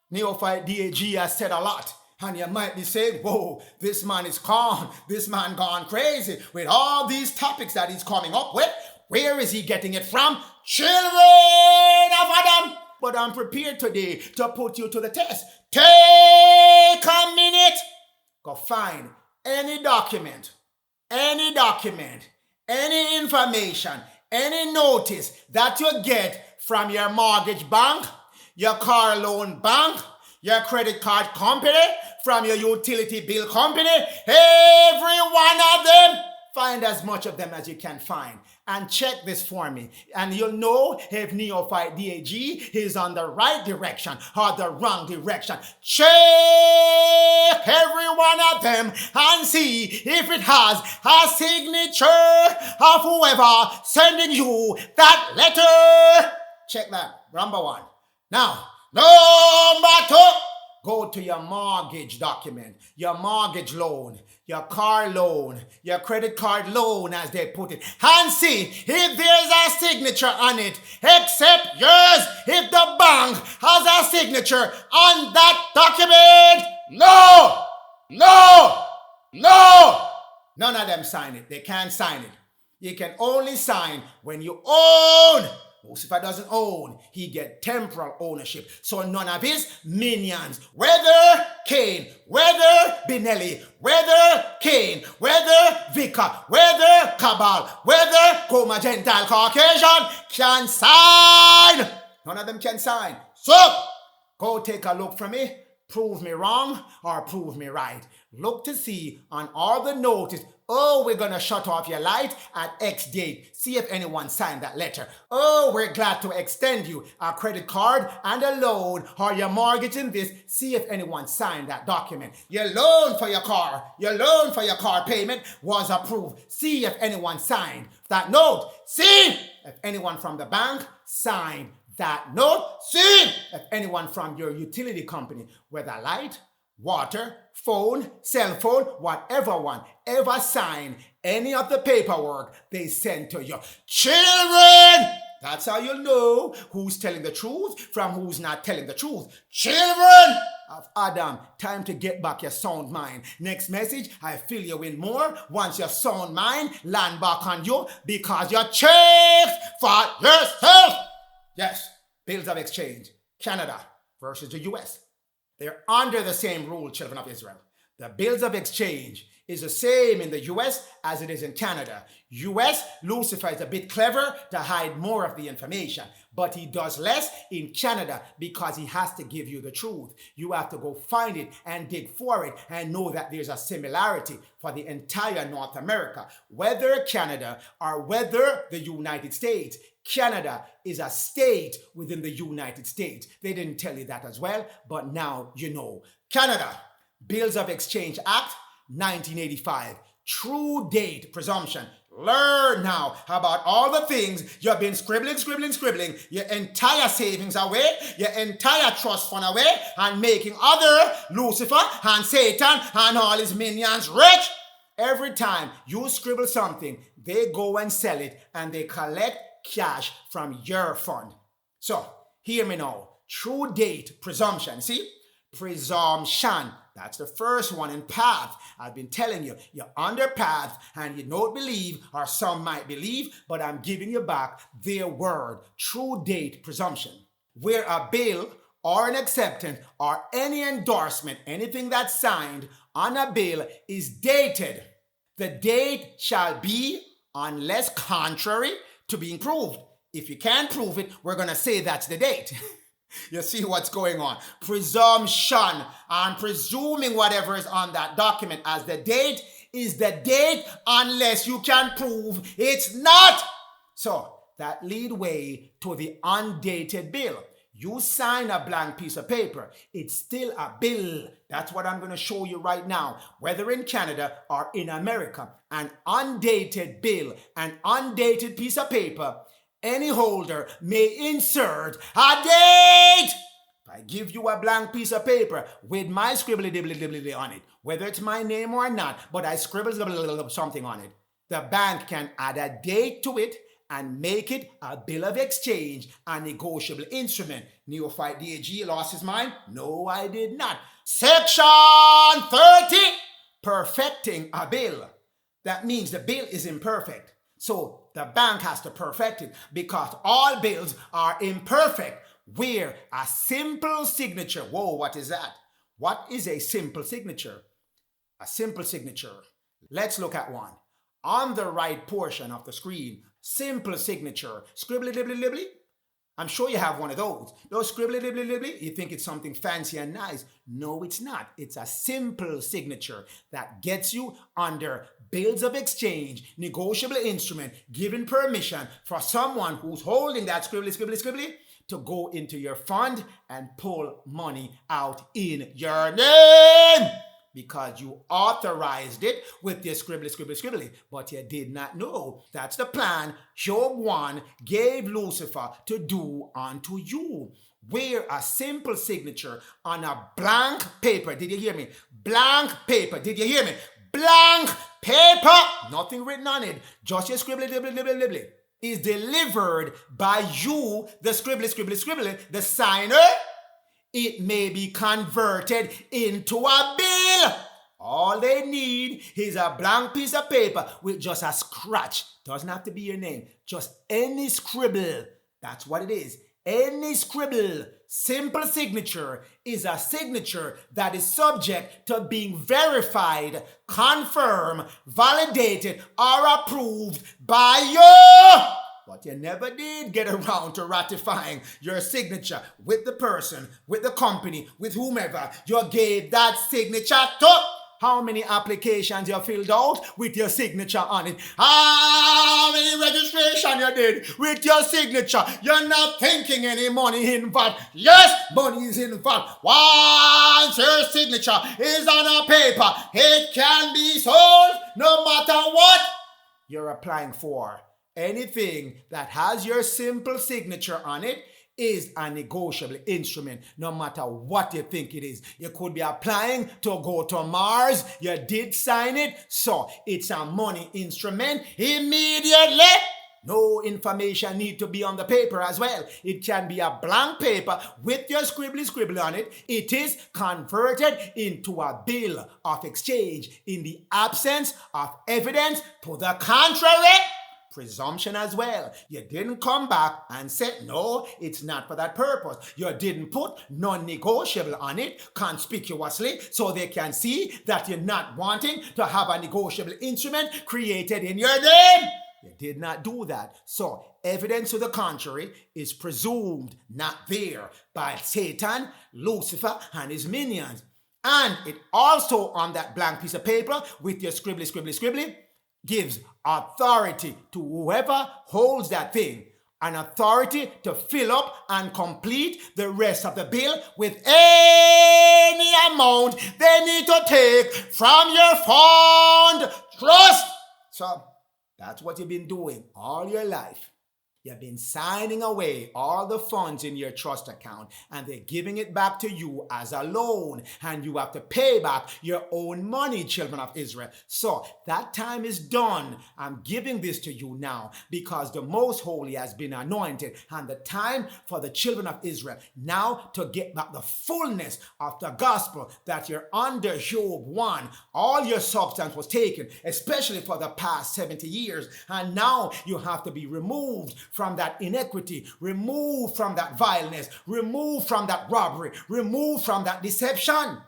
Neophyte DAG has said a lot. And you might be saying, whoa, this man is gone. This man gone crazy with all these topics that he's coming up with. Where is he getting it from? Children of Adam. But I'm prepared today to put you to the test. Take a minute. Go find any document, any information, any notice that you get from your mortgage bank, your car loan bank, your credit card company, from your utility bill company, every one of them. Find as much of them as you can find. And check this for me. And you'll know if Neophyte DAG is on the right direction or the wrong direction. Check every one of them and see if it has a signature of whoever sending you that letter. Check that. Number one. Now, number two. Go to your mortgage document, your mortgage loan, your car loan, your credit card loan, as they put it, and see if there's a signature on it, except yours. If the bank has a signature on that document, no. None of them sign it. They can't sign it. You can only sign when you own. Lucifer doesn't own. He get temporal ownership. So none of his minions, whether Cain, whether Benelli, whether Cain, whether Vicar, whether Cabal, whether Coma Gentile Caucasian, can sign. None of them can sign. So go take a look for me. Prove me wrong or prove me right. Look to see on all the notice. Oh, we're going to shut off your light at X date. See if anyone signed that letter. Oh, we're glad to extend you a credit card and a loan or your mortgage in this. See if anyone signed that document. Your loan for your car payment was approved. See if anyone signed that note. See if anyone from the bank signed that note. See if anyone from your utility company, whether light, water, phone, cell phone, whatever one, ever sign any of the paperwork they send to you. Children! That's how you'll know who's telling the truth from who's not telling the truth. Children of Adam, time to get back your sound mind. Next message, I fill you in more once your sound mind land back on you because you checked for yourself. Yes, bills of exchange. Canada versus the US. They're under the same rule, children of Israel. The bills of exchange is the same in the US as it is in Canada. US, Lucifer is a bit clever to hide more of the information, but he does less in Canada because he has to give you the truth. You have to go find it and dig for it and know that there's a similarity for the entire North America. Whether Canada or whether the United States, Canada is a state within the United States. They didn't tell you that as well, but now you know. Canada, Bills of Exchange Act, 1985. True date, presumption. Learn now about all the things you've been scribbling, your entire savings away, your entire trust fund away, and making other Lucifer and Satan and all his minions rich. Every time you scribble something, they go and sell it and they collect cash from your fund. So, hear me now. True date, presumption. See? Presumption. That's the first one in path. I've been telling you, you're under path and you don't believe, or some might believe, but I'm giving you back their word. True date, presumption. Where a bill or an acceptance or any endorsement, anything that's signed on a bill is dated, the date shall be unless contrary to being proved. If you can't prove it, we're going to say that's the date. You see what's going on. Presumption and presuming whatever is on that document as the date is the date unless you can prove it's not. So that lead way to the undated bill. You sign a blank piece of paper, it's still a bill. That's what I'm going to show you right now. Whether in Canada or in America, an undated bill, an undated piece of paper, any holder may insert a date. If I give you a blank piece of paper with my scribbly-dibbly-dibbly on it, whether it's my name or not, but I scribble something on it, the bank can add a date to it and make it a bill of exchange, a negotiable instrument. Neophyte DAG lost his mind? No, I did not. Section 30, perfecting a bill. That means the bill is imperfect. So the bank has to perfect it because all bills are imperfect. Where a simple signature, whoa, what is that? What is a simple signature? A simple signature. Let's look at one. On the right portion of the screen, simple signature, scribbly-dibbly-dibbly. I'm sure you have one of those. Those scribbly-dibbly-dibbly, you think it's something fancy and nice. No, it's not. It's a simple signature that gets you under bills of exchange, negotiable instrument, giving permission for someone who's holding that scribbly to go into your fund and pull money out in your name. Because you authorized it with your scribbly, but you did not know. That's the plan Job 1 gave Lucifer to do unto you. Where a simple signature on a blank paper, did you hear me? Blank paper, did you hear me? Blank paper, nothing written on it, just your scribbly, is delivered by you, the scribbly, the signer. It may be converted into a bill. All they need is a blank piece of paper with just a scratch. Doesn't have to be your name. Just any scribble. That's what it is. Any scribble. Simple signature is a signature that is subject to being verified, confirmed, validated, or approved by you. But you never did get around to ratifying your signature with the person, with the company, with whomever you gave that signature to. How many applications you filled out with your signature on it? How many registration you did with your signature? You're not thinking any money involved. Yes, money is involved. Once your signature is on a paper, it can be sold no matter what you're applying for. Anything that has your simple signature on it is a negotiable instrument, no matter what you think it is. You could be applying to go to Mars. You did sign it, so it's a money instrument immediately. No information need to be on the paper as well. It can be a blank paper with your scribbly on it. It is converted into a bill of exchange in the absence of evidence to the contrary. Presumption as well. You didn't come back and say, no, it's not for that purpose. You didn't put non-negotiable on it conspicuously so they can see that you're not wanting to have a negotiable instrument created in your name. You did not do that. So evidence to the contrary is presumed not there by Satan, Lucifer, and his minions. And it also on that blank piece of paper with your scribbly, gives authority to whoever holds that thing, an authority to fill up and complete the rest of the bill with any amount they need to take from your fund trust. So that's what you've been doing all your life. You've been signing away all the funds in your trust account and they're giving it back to you as a loan, and you have to pay back your own money, children of Israel. So that time is done. I'm giving this to you now because the Most Holy has been anointed, and the time for the children of Israel now to get back the fullness of the gospel that you're under Job 1. All your substance was taken, especially for the past 70 years, and now you have to be removed from that inequity, remove from that vileness, remove from that robbery, remove from that deception.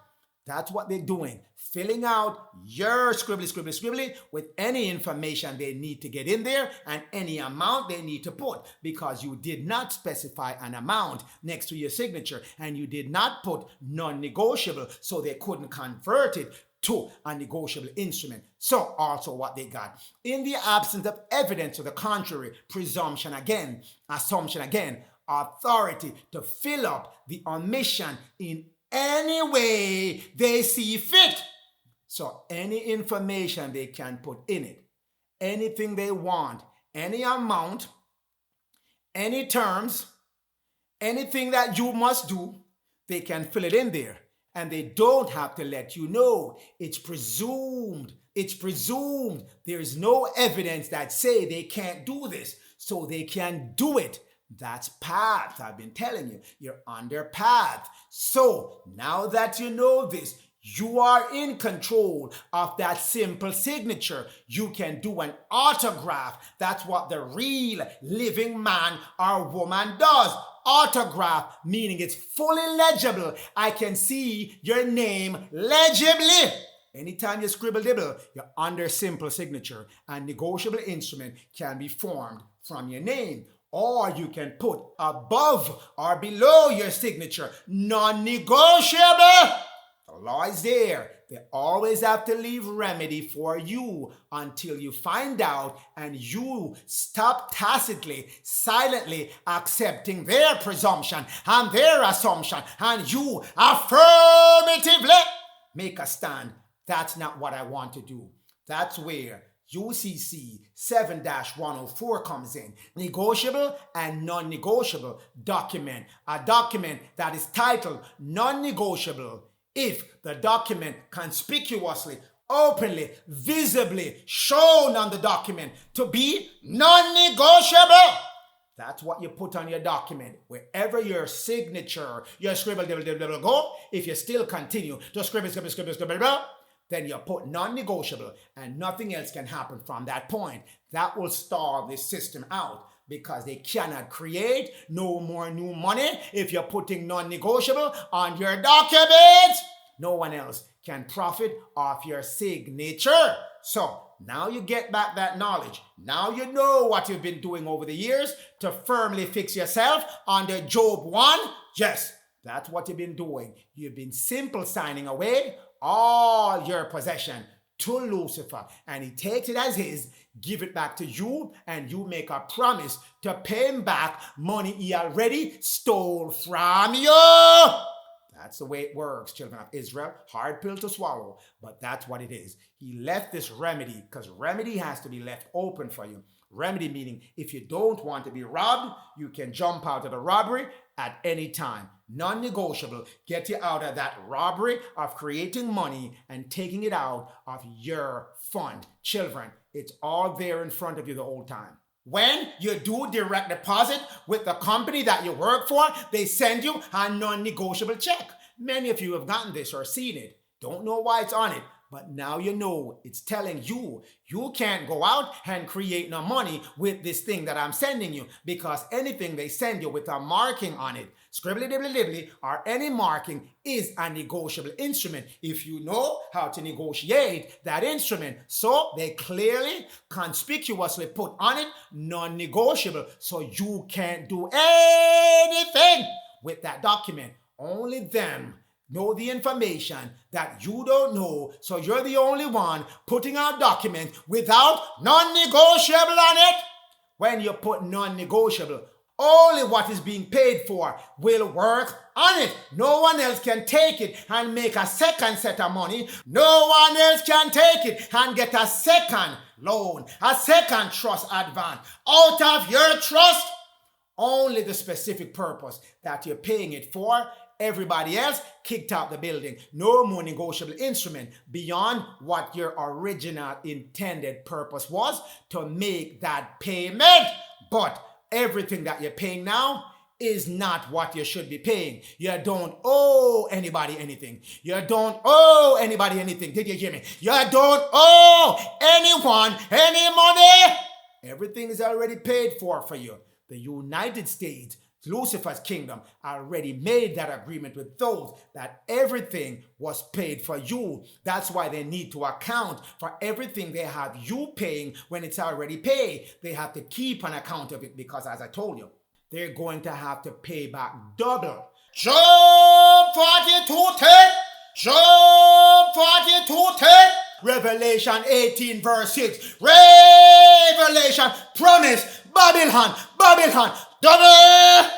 That's what they're doing, filling out your scribbly with any information they need to get in there and any amount they need to put, because you did not specify an amount next to your signature and you did not put non-negotiable, so they couldn't convert it to a negotiable instrument. So also what they got. In the absence of evidence to the contrary, presumption again, assumption again, authority to fill up the omission in any way they see fit. So any information they can put in it, anything they want, any amount, any terms, anything that you must do, they can fill it in there. And they don't have to let you know. It's presumed. It's presumed. There is no evidence that say they can't do this, so they can do it. That's path. I've been telling you. You're on their path. So now that you know this, you are in control of that simple signature. You can do an autograph. That's what the real living man or woman does. Autograph, meaning it's fully legible. I can see your name legibly. Anytime you scribble dibble, you're under simple signature. A negotiable instrument can be formed from your name. Or you can put above or below your signature, non-negotiable. The law is there. They always have to leave remedy for you until you find out and you stop tacitly, silently accepting their presumption and their assumption, and you affirmatively make a stand. That's not what I want to do. That's where UCC 7-104 comes in. Negotiable and non-negotiable document. A document that is titled non-negotiable if the document conspicuously, openly, visibly shown on the document to be non-negotiable. That's what you put on your document. Wherever your signature, your scribble, go, if you still continue to scribble, then you put non-negotiable and nothing else can happen from that point. That will stall this system out, because they cannot create no more new money if you're putting non-negotiable on your documents. No one else can profit off your signature. So now you get back that knowledge. Now you know what you've been doing over the years to firmly fix yourself under Job 1. Yes, that's what you've been doing. You've been simple signing away all your possession to Lucifer, and he takes it as his, give it back to you, and you make a promise to pay him back money he already stole from you. That's the way it works, children of Israel. Hard pill to swallow, but that's what it is. He left this remedy, because remedy has to be left open for you. Remedy meaning if you don't want to be robbed, you can jump out of the robbery at any time. Non-negotiable, get you out of that robbery of creating money and taking it out of your fund. Children, it's all there in front of you the whole time. When you do direct deposit with the company that you work for, they send you a non-negotiable check. Many of you have gotten this or seen it. Don't know why it's on it. But now you know it's telling you, you can't go out and create no money with this thing that I'm sending you, because anything they send you with a marking on it, scribbly dibbly dibbly, or any marking, is a negotiable instrument if you know how to negotiate that instrument. So they clearly, conspicuously put on it non-negotiable, so you can't do anything with that document. Only them know the information that you don't know, so you're the only one putting out documents without non-negotiable on it. When you put non-negotiable, only what is being paid for will work on it. No one else can take it and make a second set of money. No one else can take it and get a second loan, a second trust advance out of your trust. Only the specific purpose that you're paying it for. Everybody else kicked out the building. No more negotiable instrument beyond what your original intended purpose was, to make that payment. But everything that you're paying now is not what you should be paying. You don't owe anybody anything. You don't owe anybody anything. Did you hear me? You don't owe anyone any money. Everything is already paid for you. The United States, Lucifer's kingdom, already made that agreement with those that everything was paid for you. That's why they need to account for everything they have you paying when it's already paid. They have to keep an account of it, because as I told you, they're going to have to pay back double. Job 42:10. Job 42:10. Revelation 18 verse 6. Revelation promise. Babylon. Double.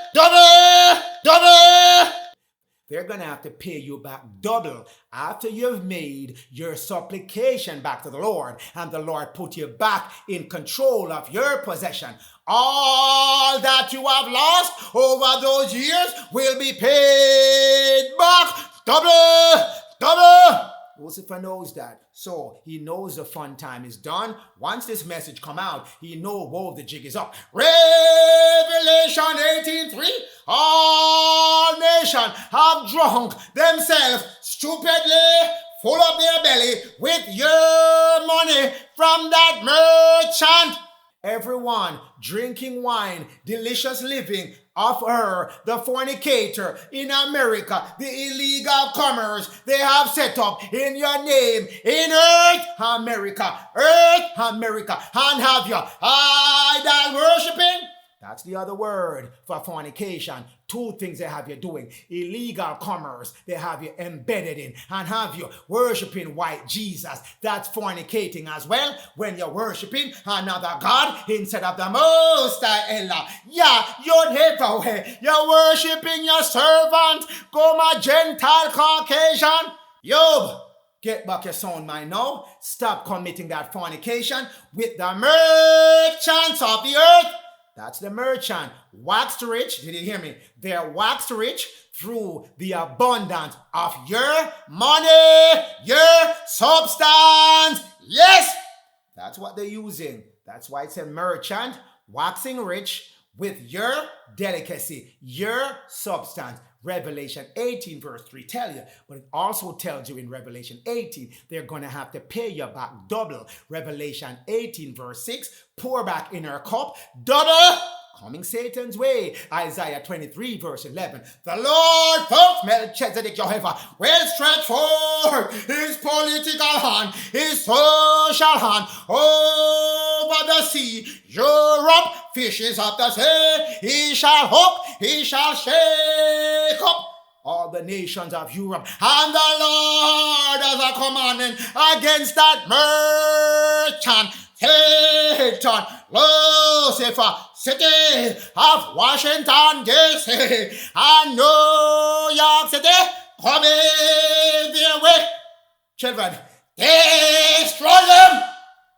They're going to have to pay you back double after you've made your supplication back to the Lord, and the Lord put you back in control of your possession. All that you have lost over those years will be paid back double. Lucifer knows that, so he knows the fun time is done. Once this message come out, he knows, whoa, the jig is up. Revelation 18:3. All nations have drunk themselves stupidly, full up their belly with your money from that merchant. Everyone drinking wine, delicious living of her, the fornicator in America, the illegal commerce they have set up in your name, in Earth America, and have you idol worshiping. That's the other word for fornication. Two things they have you doing. Illegal commerce they have you embedded in, and have you worshiping white Jesus. That's fornicating as well, when you're worshiping another God instead of the Most High Allah. Yeah, you're never way. You're worshiping your servant, Goma Gentile Caucasian. Yo, get back your sound mind now. Stop committing that fornication with the merchants of the earth. That's the merchant. Waxed rich, did you hear me? They're waxed rich through the abundance of your money, your substance. Yes! That's what they're using. That's why it's a merchant, waxing rich with your delicacy, your substance. Revelation 18 verse 3 tell you, but it also tells you in Revelation 18 they're going to have to pay you back double. Revelation 18 verse 6, pour back in her cup double, coming Satan's way. Isaiah 23 verse 11, the Lord folks Melchizedek Jehovah will stretch forth his political hand, his social hand over the sea. Europe, fishes of the sea, he shall hook, he shall shake up all the nations of Europe. And the Lord has a commandment against that merchant, Satan, Lucifer, city of Washington, D.C., and New York City, coming their way. Children, destroy them.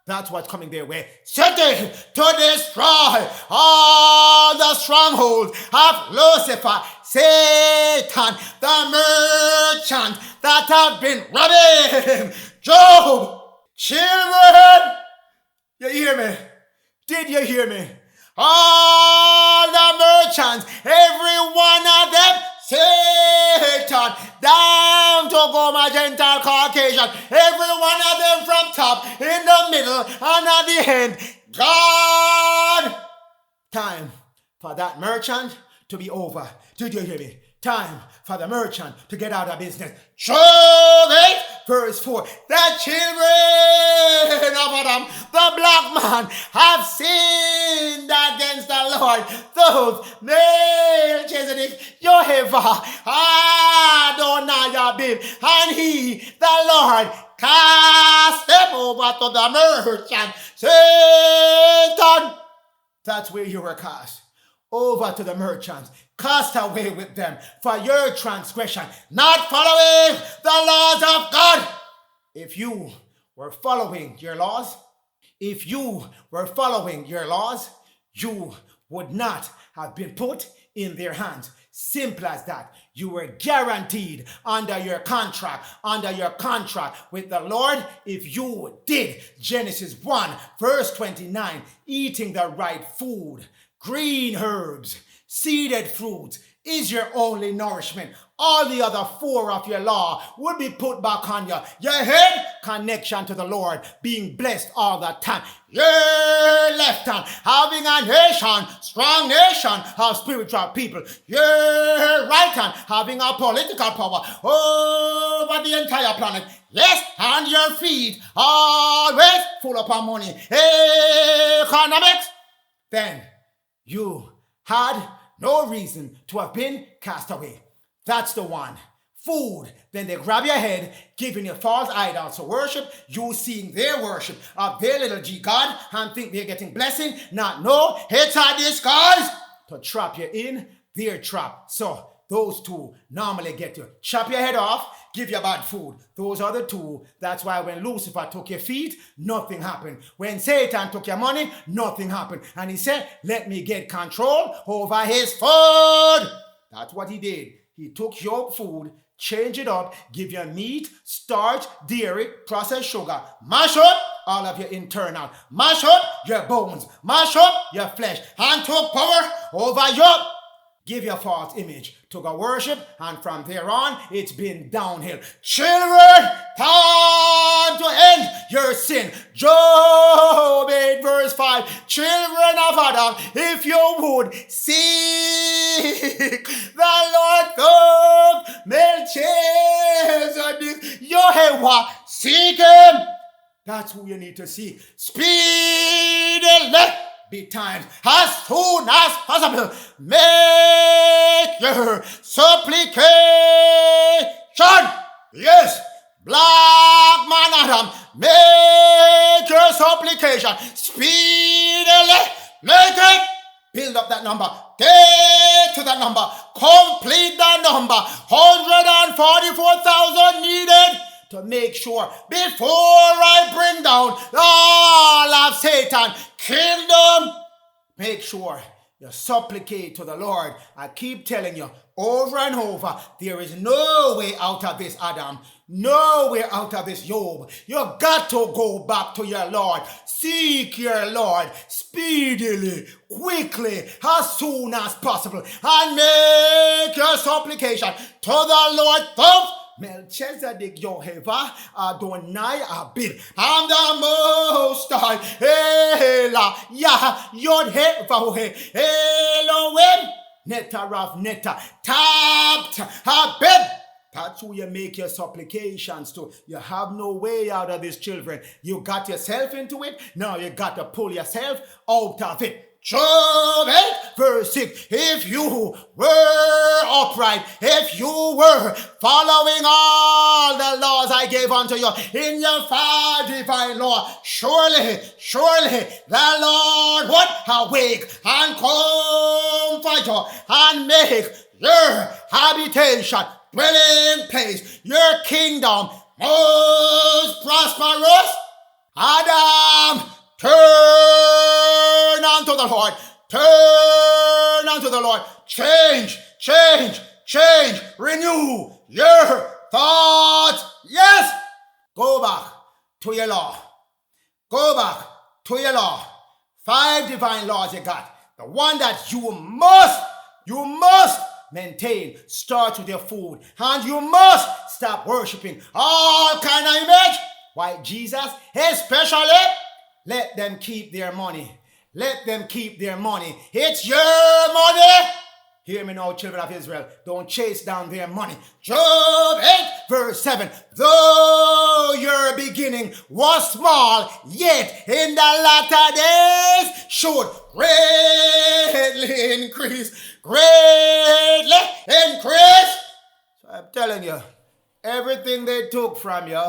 That's what's coming their way. City to destroy all the strongholds of Lucifer, Satan, the merchant that have been robbing Job. Children, you hear me? Did you hear me? All the merchants, every one of them, Satan, down to go Gentile, Caucasian, every one of them from top, in the middle, and at the end. God, time for that merchant to be over. Did you hear me? Time for the merchant to get out of business. Job 8, verse 4. The children of Adam, the black man, have sinned against the Lord. Those Melchizedek, Jehovah, Adonai Abib, and he, the Lord, cast them over to the merchant. Satan, that's where you were cast. Over to the merchants. Cast away with them for your transgression, not following the laws of God. If you were following your laws, you would not have been put in their hands. Simple as that. You were guaranteed under your contract with the Lord if you did. Genesis 1, verse 29, eating the right food, green herbs, seeded fruits is your only nourishment. All the other 4 of your law will be put back on you. Your head, connection to the Lord, being blessed all the time. Your left hand, having a nation, strong nation of spiritual people. Your right hand, having a political power over the entire planet. Yes, and your feet, always full of money. Economics. Then you had no reason to have been cast away. That's the one. Food. Then they grab your head, giving you false idols to worship. You seeing their worship of their little G God and think they're getting blessing. Not no. It's a disguise to trap you in their trap. So those 2 normally get you. Chop your head off, give you bad food. Those are the 2. That's why when Lucifer took your feet, nothing happened. When Satan took your money, nothing happened. And he said, let me get control over his food. That's what he did. He took your food, change it up, give you meat, starch, dairy, processed sugar. Mash up all of your internal. Mash up your bones. Mash up your flesh. And took power over your... Give your false image to go worship, and from there on, it's been downhill. Children, time to end your sin. Job 8, verse 5. Children of Adam, if you would seek the Lord of Melchizedek, Jehovah, seek him. That's who you need to seek. Speedily. Betimes, as soon as possible, make your supplication. Yes, black man Adam, make your supplication. Speedily, make it. Build up that number. Get to that number. Complete that number. 144,000 needed. To make sure before I bring down all of Satan kingdom, make sure you supplicate to the Lord. I keep telling you over and over, there is no way out of this, Adam. No way out of this, Job. You got to go back to your Lord. Seek your Lord speedily, quickly, as soon as possible, and make your supplication to the Lord of Melchizedek, Jehovah, Adonai Abib, I'm the Most High, Ela, Yah, Yod, He, Vahe, Elohim, Netar of Netar, Tapt, Abib. That's who you make your supplications to. You have no way out of this, children. You got yourself into it. Now you got to pull yourself out of it. Job 8, verse 6. If you were upright, if you were following all the laws I gave unto you in your 5 divine law, surely the Lord would awake and comfort you and make your habitation, dwelling place, your kingdom most prosperous. Adam, turn unto the Lord. Turn unto the Lord. Change. Renew your thoughts. Yes. Go back to your law. 5 divine laws you got. The one that you must maintain, start with your food, and you must stop worshiping all kind of image. Why Jesus, especially, let them keep their money. Let them keep their money. It's your money. Hear me now, children of Israel. Don't chase down their money. Job 8, verse 7. Though your beginning was small, yet in the latter days should greatly increase. Greatly increase. So I'm telling you, everything they took from you,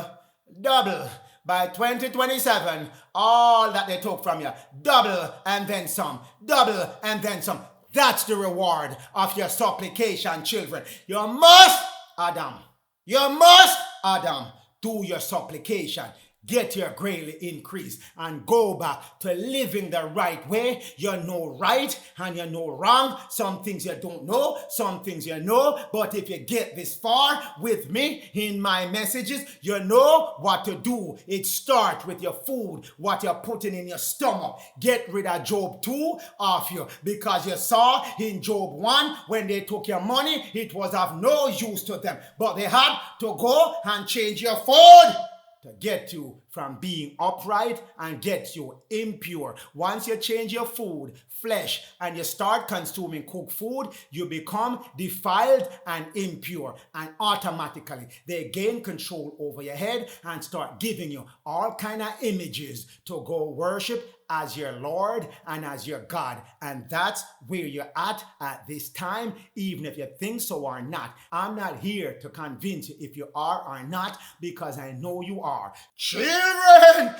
double. By 2027, all that they took from you, double and then some. Double and then some. That's the reward of your supplication, children. You must, Adam, do your supplication. Get your greatly increase and go back to living the right way. You know right and you know wrong. Some things you don't know, some things you know. But if you get this far with me in my messages, you know what to do. It starts with your food, what you're putting in your stomach. Get rid of Job 2 off you, because you saw in Job 1 when they took your money, it was of no use to them. But they had to go and change your food to get you from being upright and get you impure. Once you change your food, flesh, and you start consuming cooked food, you become defiled and impure. And automatically, they gain control over your head and start giving you all kind of images to go worship as your Lord and as your God. And that's where you're at this time, even if you think so or not. I'm not here to convince you if you are or not, because I know you are. Children,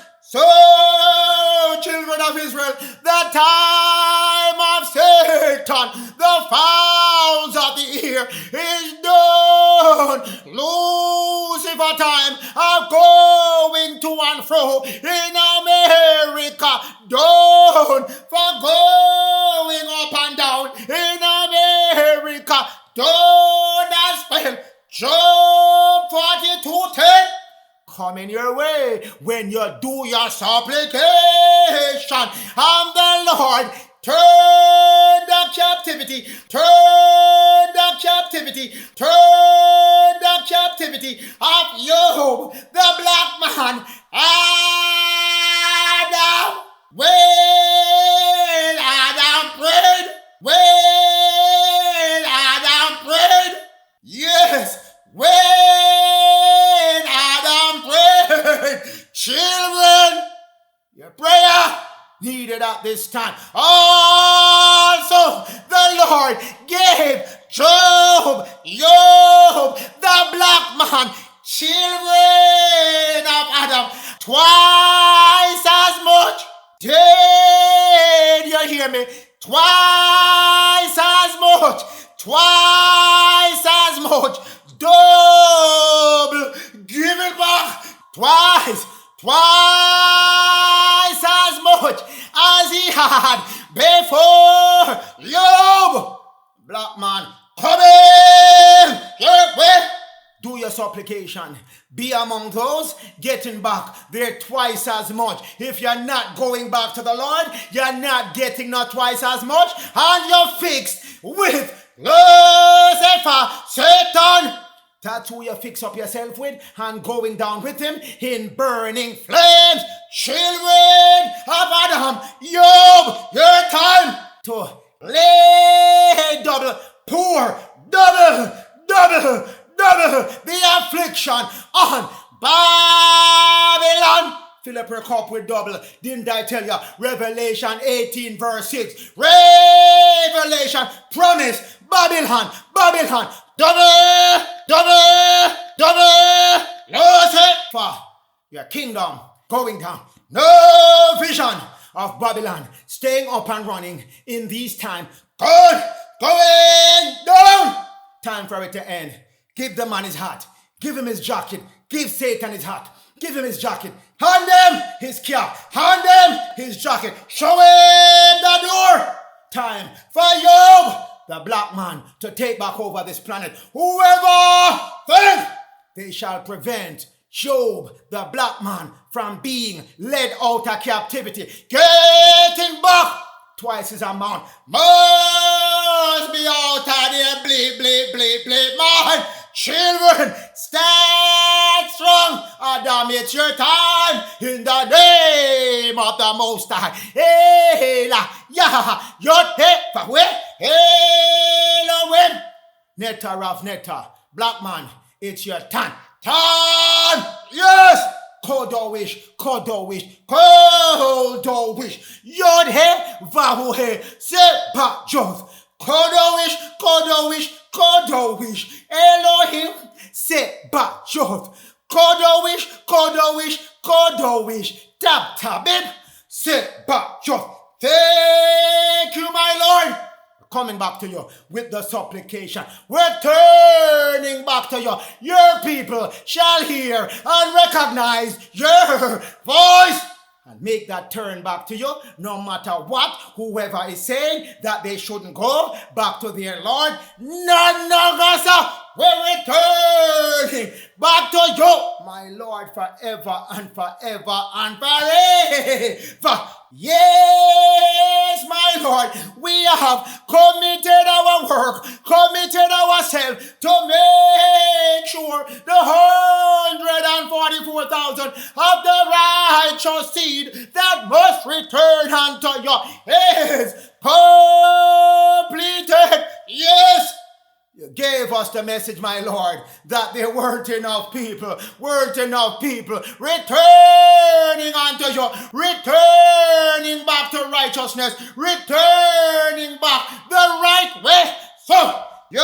children of Israel, the time of Satan, the fowls of the air is done. Lucifer time of going to and fro in America, done. For going up and down in America, done as well. Job 42:10 coming your way when you do your supplication, and the Lord turn the captivity, of Job, the black man, Adam. When Adam prayed, yes, when Adam prayed, children, your prayer needed at this time. Also, the Lord gave Job, the black man, children of Adam, twice as much. Did you hear me? Twice as much. Double. Give it back. Twice as much as he had before. Job, black man, come in your way. Do your supplication. Be among those getting back there twice as much. If you're not going back to the Lord, you're not getting not twice as much, and you're fixed with Lucifer, Satan. That's who you fix up yourself with, and going down with him in burning flames. Children of Adam, Job, your time to lay double, pour double the affliction on Babylon. Fill up your cup with double. Didn't I tell you? Revelation 18 verse 6. Revelation promise. Babylon. Double. Lucifer, your kingdom going down. No vision of Babylon staying up and running in these times. God going down. Time for it to end. Give the man his hat. Give him his jacket. Give Satan his hat. Give him his jacket. Hand him his cap. Hand him his jacket. Show him the door. Time for Job, the black man, to take back over this planet. Whoever think they shall prevent Job, the black man, from being led out of captivity, getting back twice his amount, more must be out of there. Bleep, bleep, bleep, bleep. My children, stand strong. Adam, it's your time. In the name of the Most High. Ela, Yah, Yod, Elohim. Netter of Netter. Black man, it's your time. Time! Yes! Kodowish, Kodowish, Kodowish. Yod he, Vahu he, Seba Joth. Kodowish, Kodowish, Kodowish. Elohim, Seba Joth. Kodowish, Kodowish, Kodowish. Tab Tabib, Seba Joth. Thank you, my Lord. Coming back to you with the supplication. We're turning back to you. Your people shall hear and recognize your voice. And make that turn back to you, no matter what, whoever is saying that they shouldn't go back to their Lord. Non-negotiable. We're returning back to you, my Lord, forever and forever and forever. Yes, my Lord, we have committed our work, committed ourselves to make sure the 144,000 of the righteous seed that must return unto you is completed. Yes. You gave us the message, my Lord, that there weren't enough people returning unto you, returning back to righteousness, returning back the right way. So you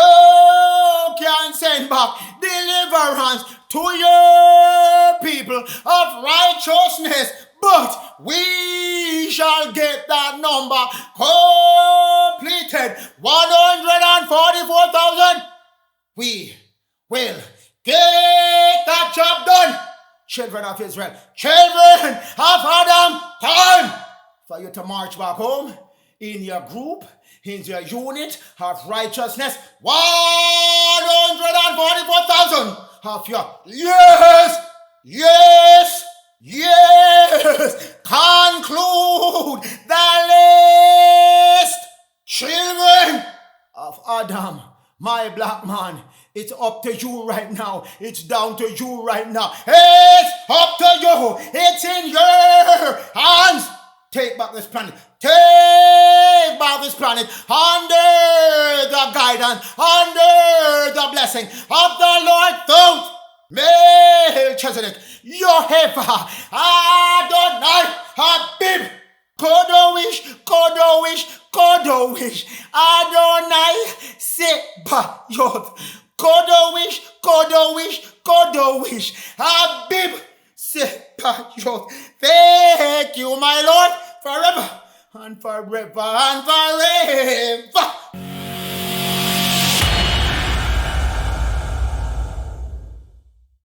can send back deliverance to your people of righteousness, but we shall get that number completed. 144,000. We will get that job done. Children of Israel, children of Adam, time for you to march back home in your group, in your unit of righteousness. 144,000 of your yes. Conclude the list. Children of Adam, my black man, it's up to you right now. It's down to you right now. It's up to you. It's in your hands. Take back this planet. Take back this planet under the guidance, under the blessing of the Lord. Don't Melchizedek, Yehovah, Adonai, Habib, Kodowish, Kodowish, Kodowish, Adonai, Sebayoth, Kodowish, Kodowish, Kodowish, Habib, Sebayoth. Thank you, my Lord, forever and forever and forever.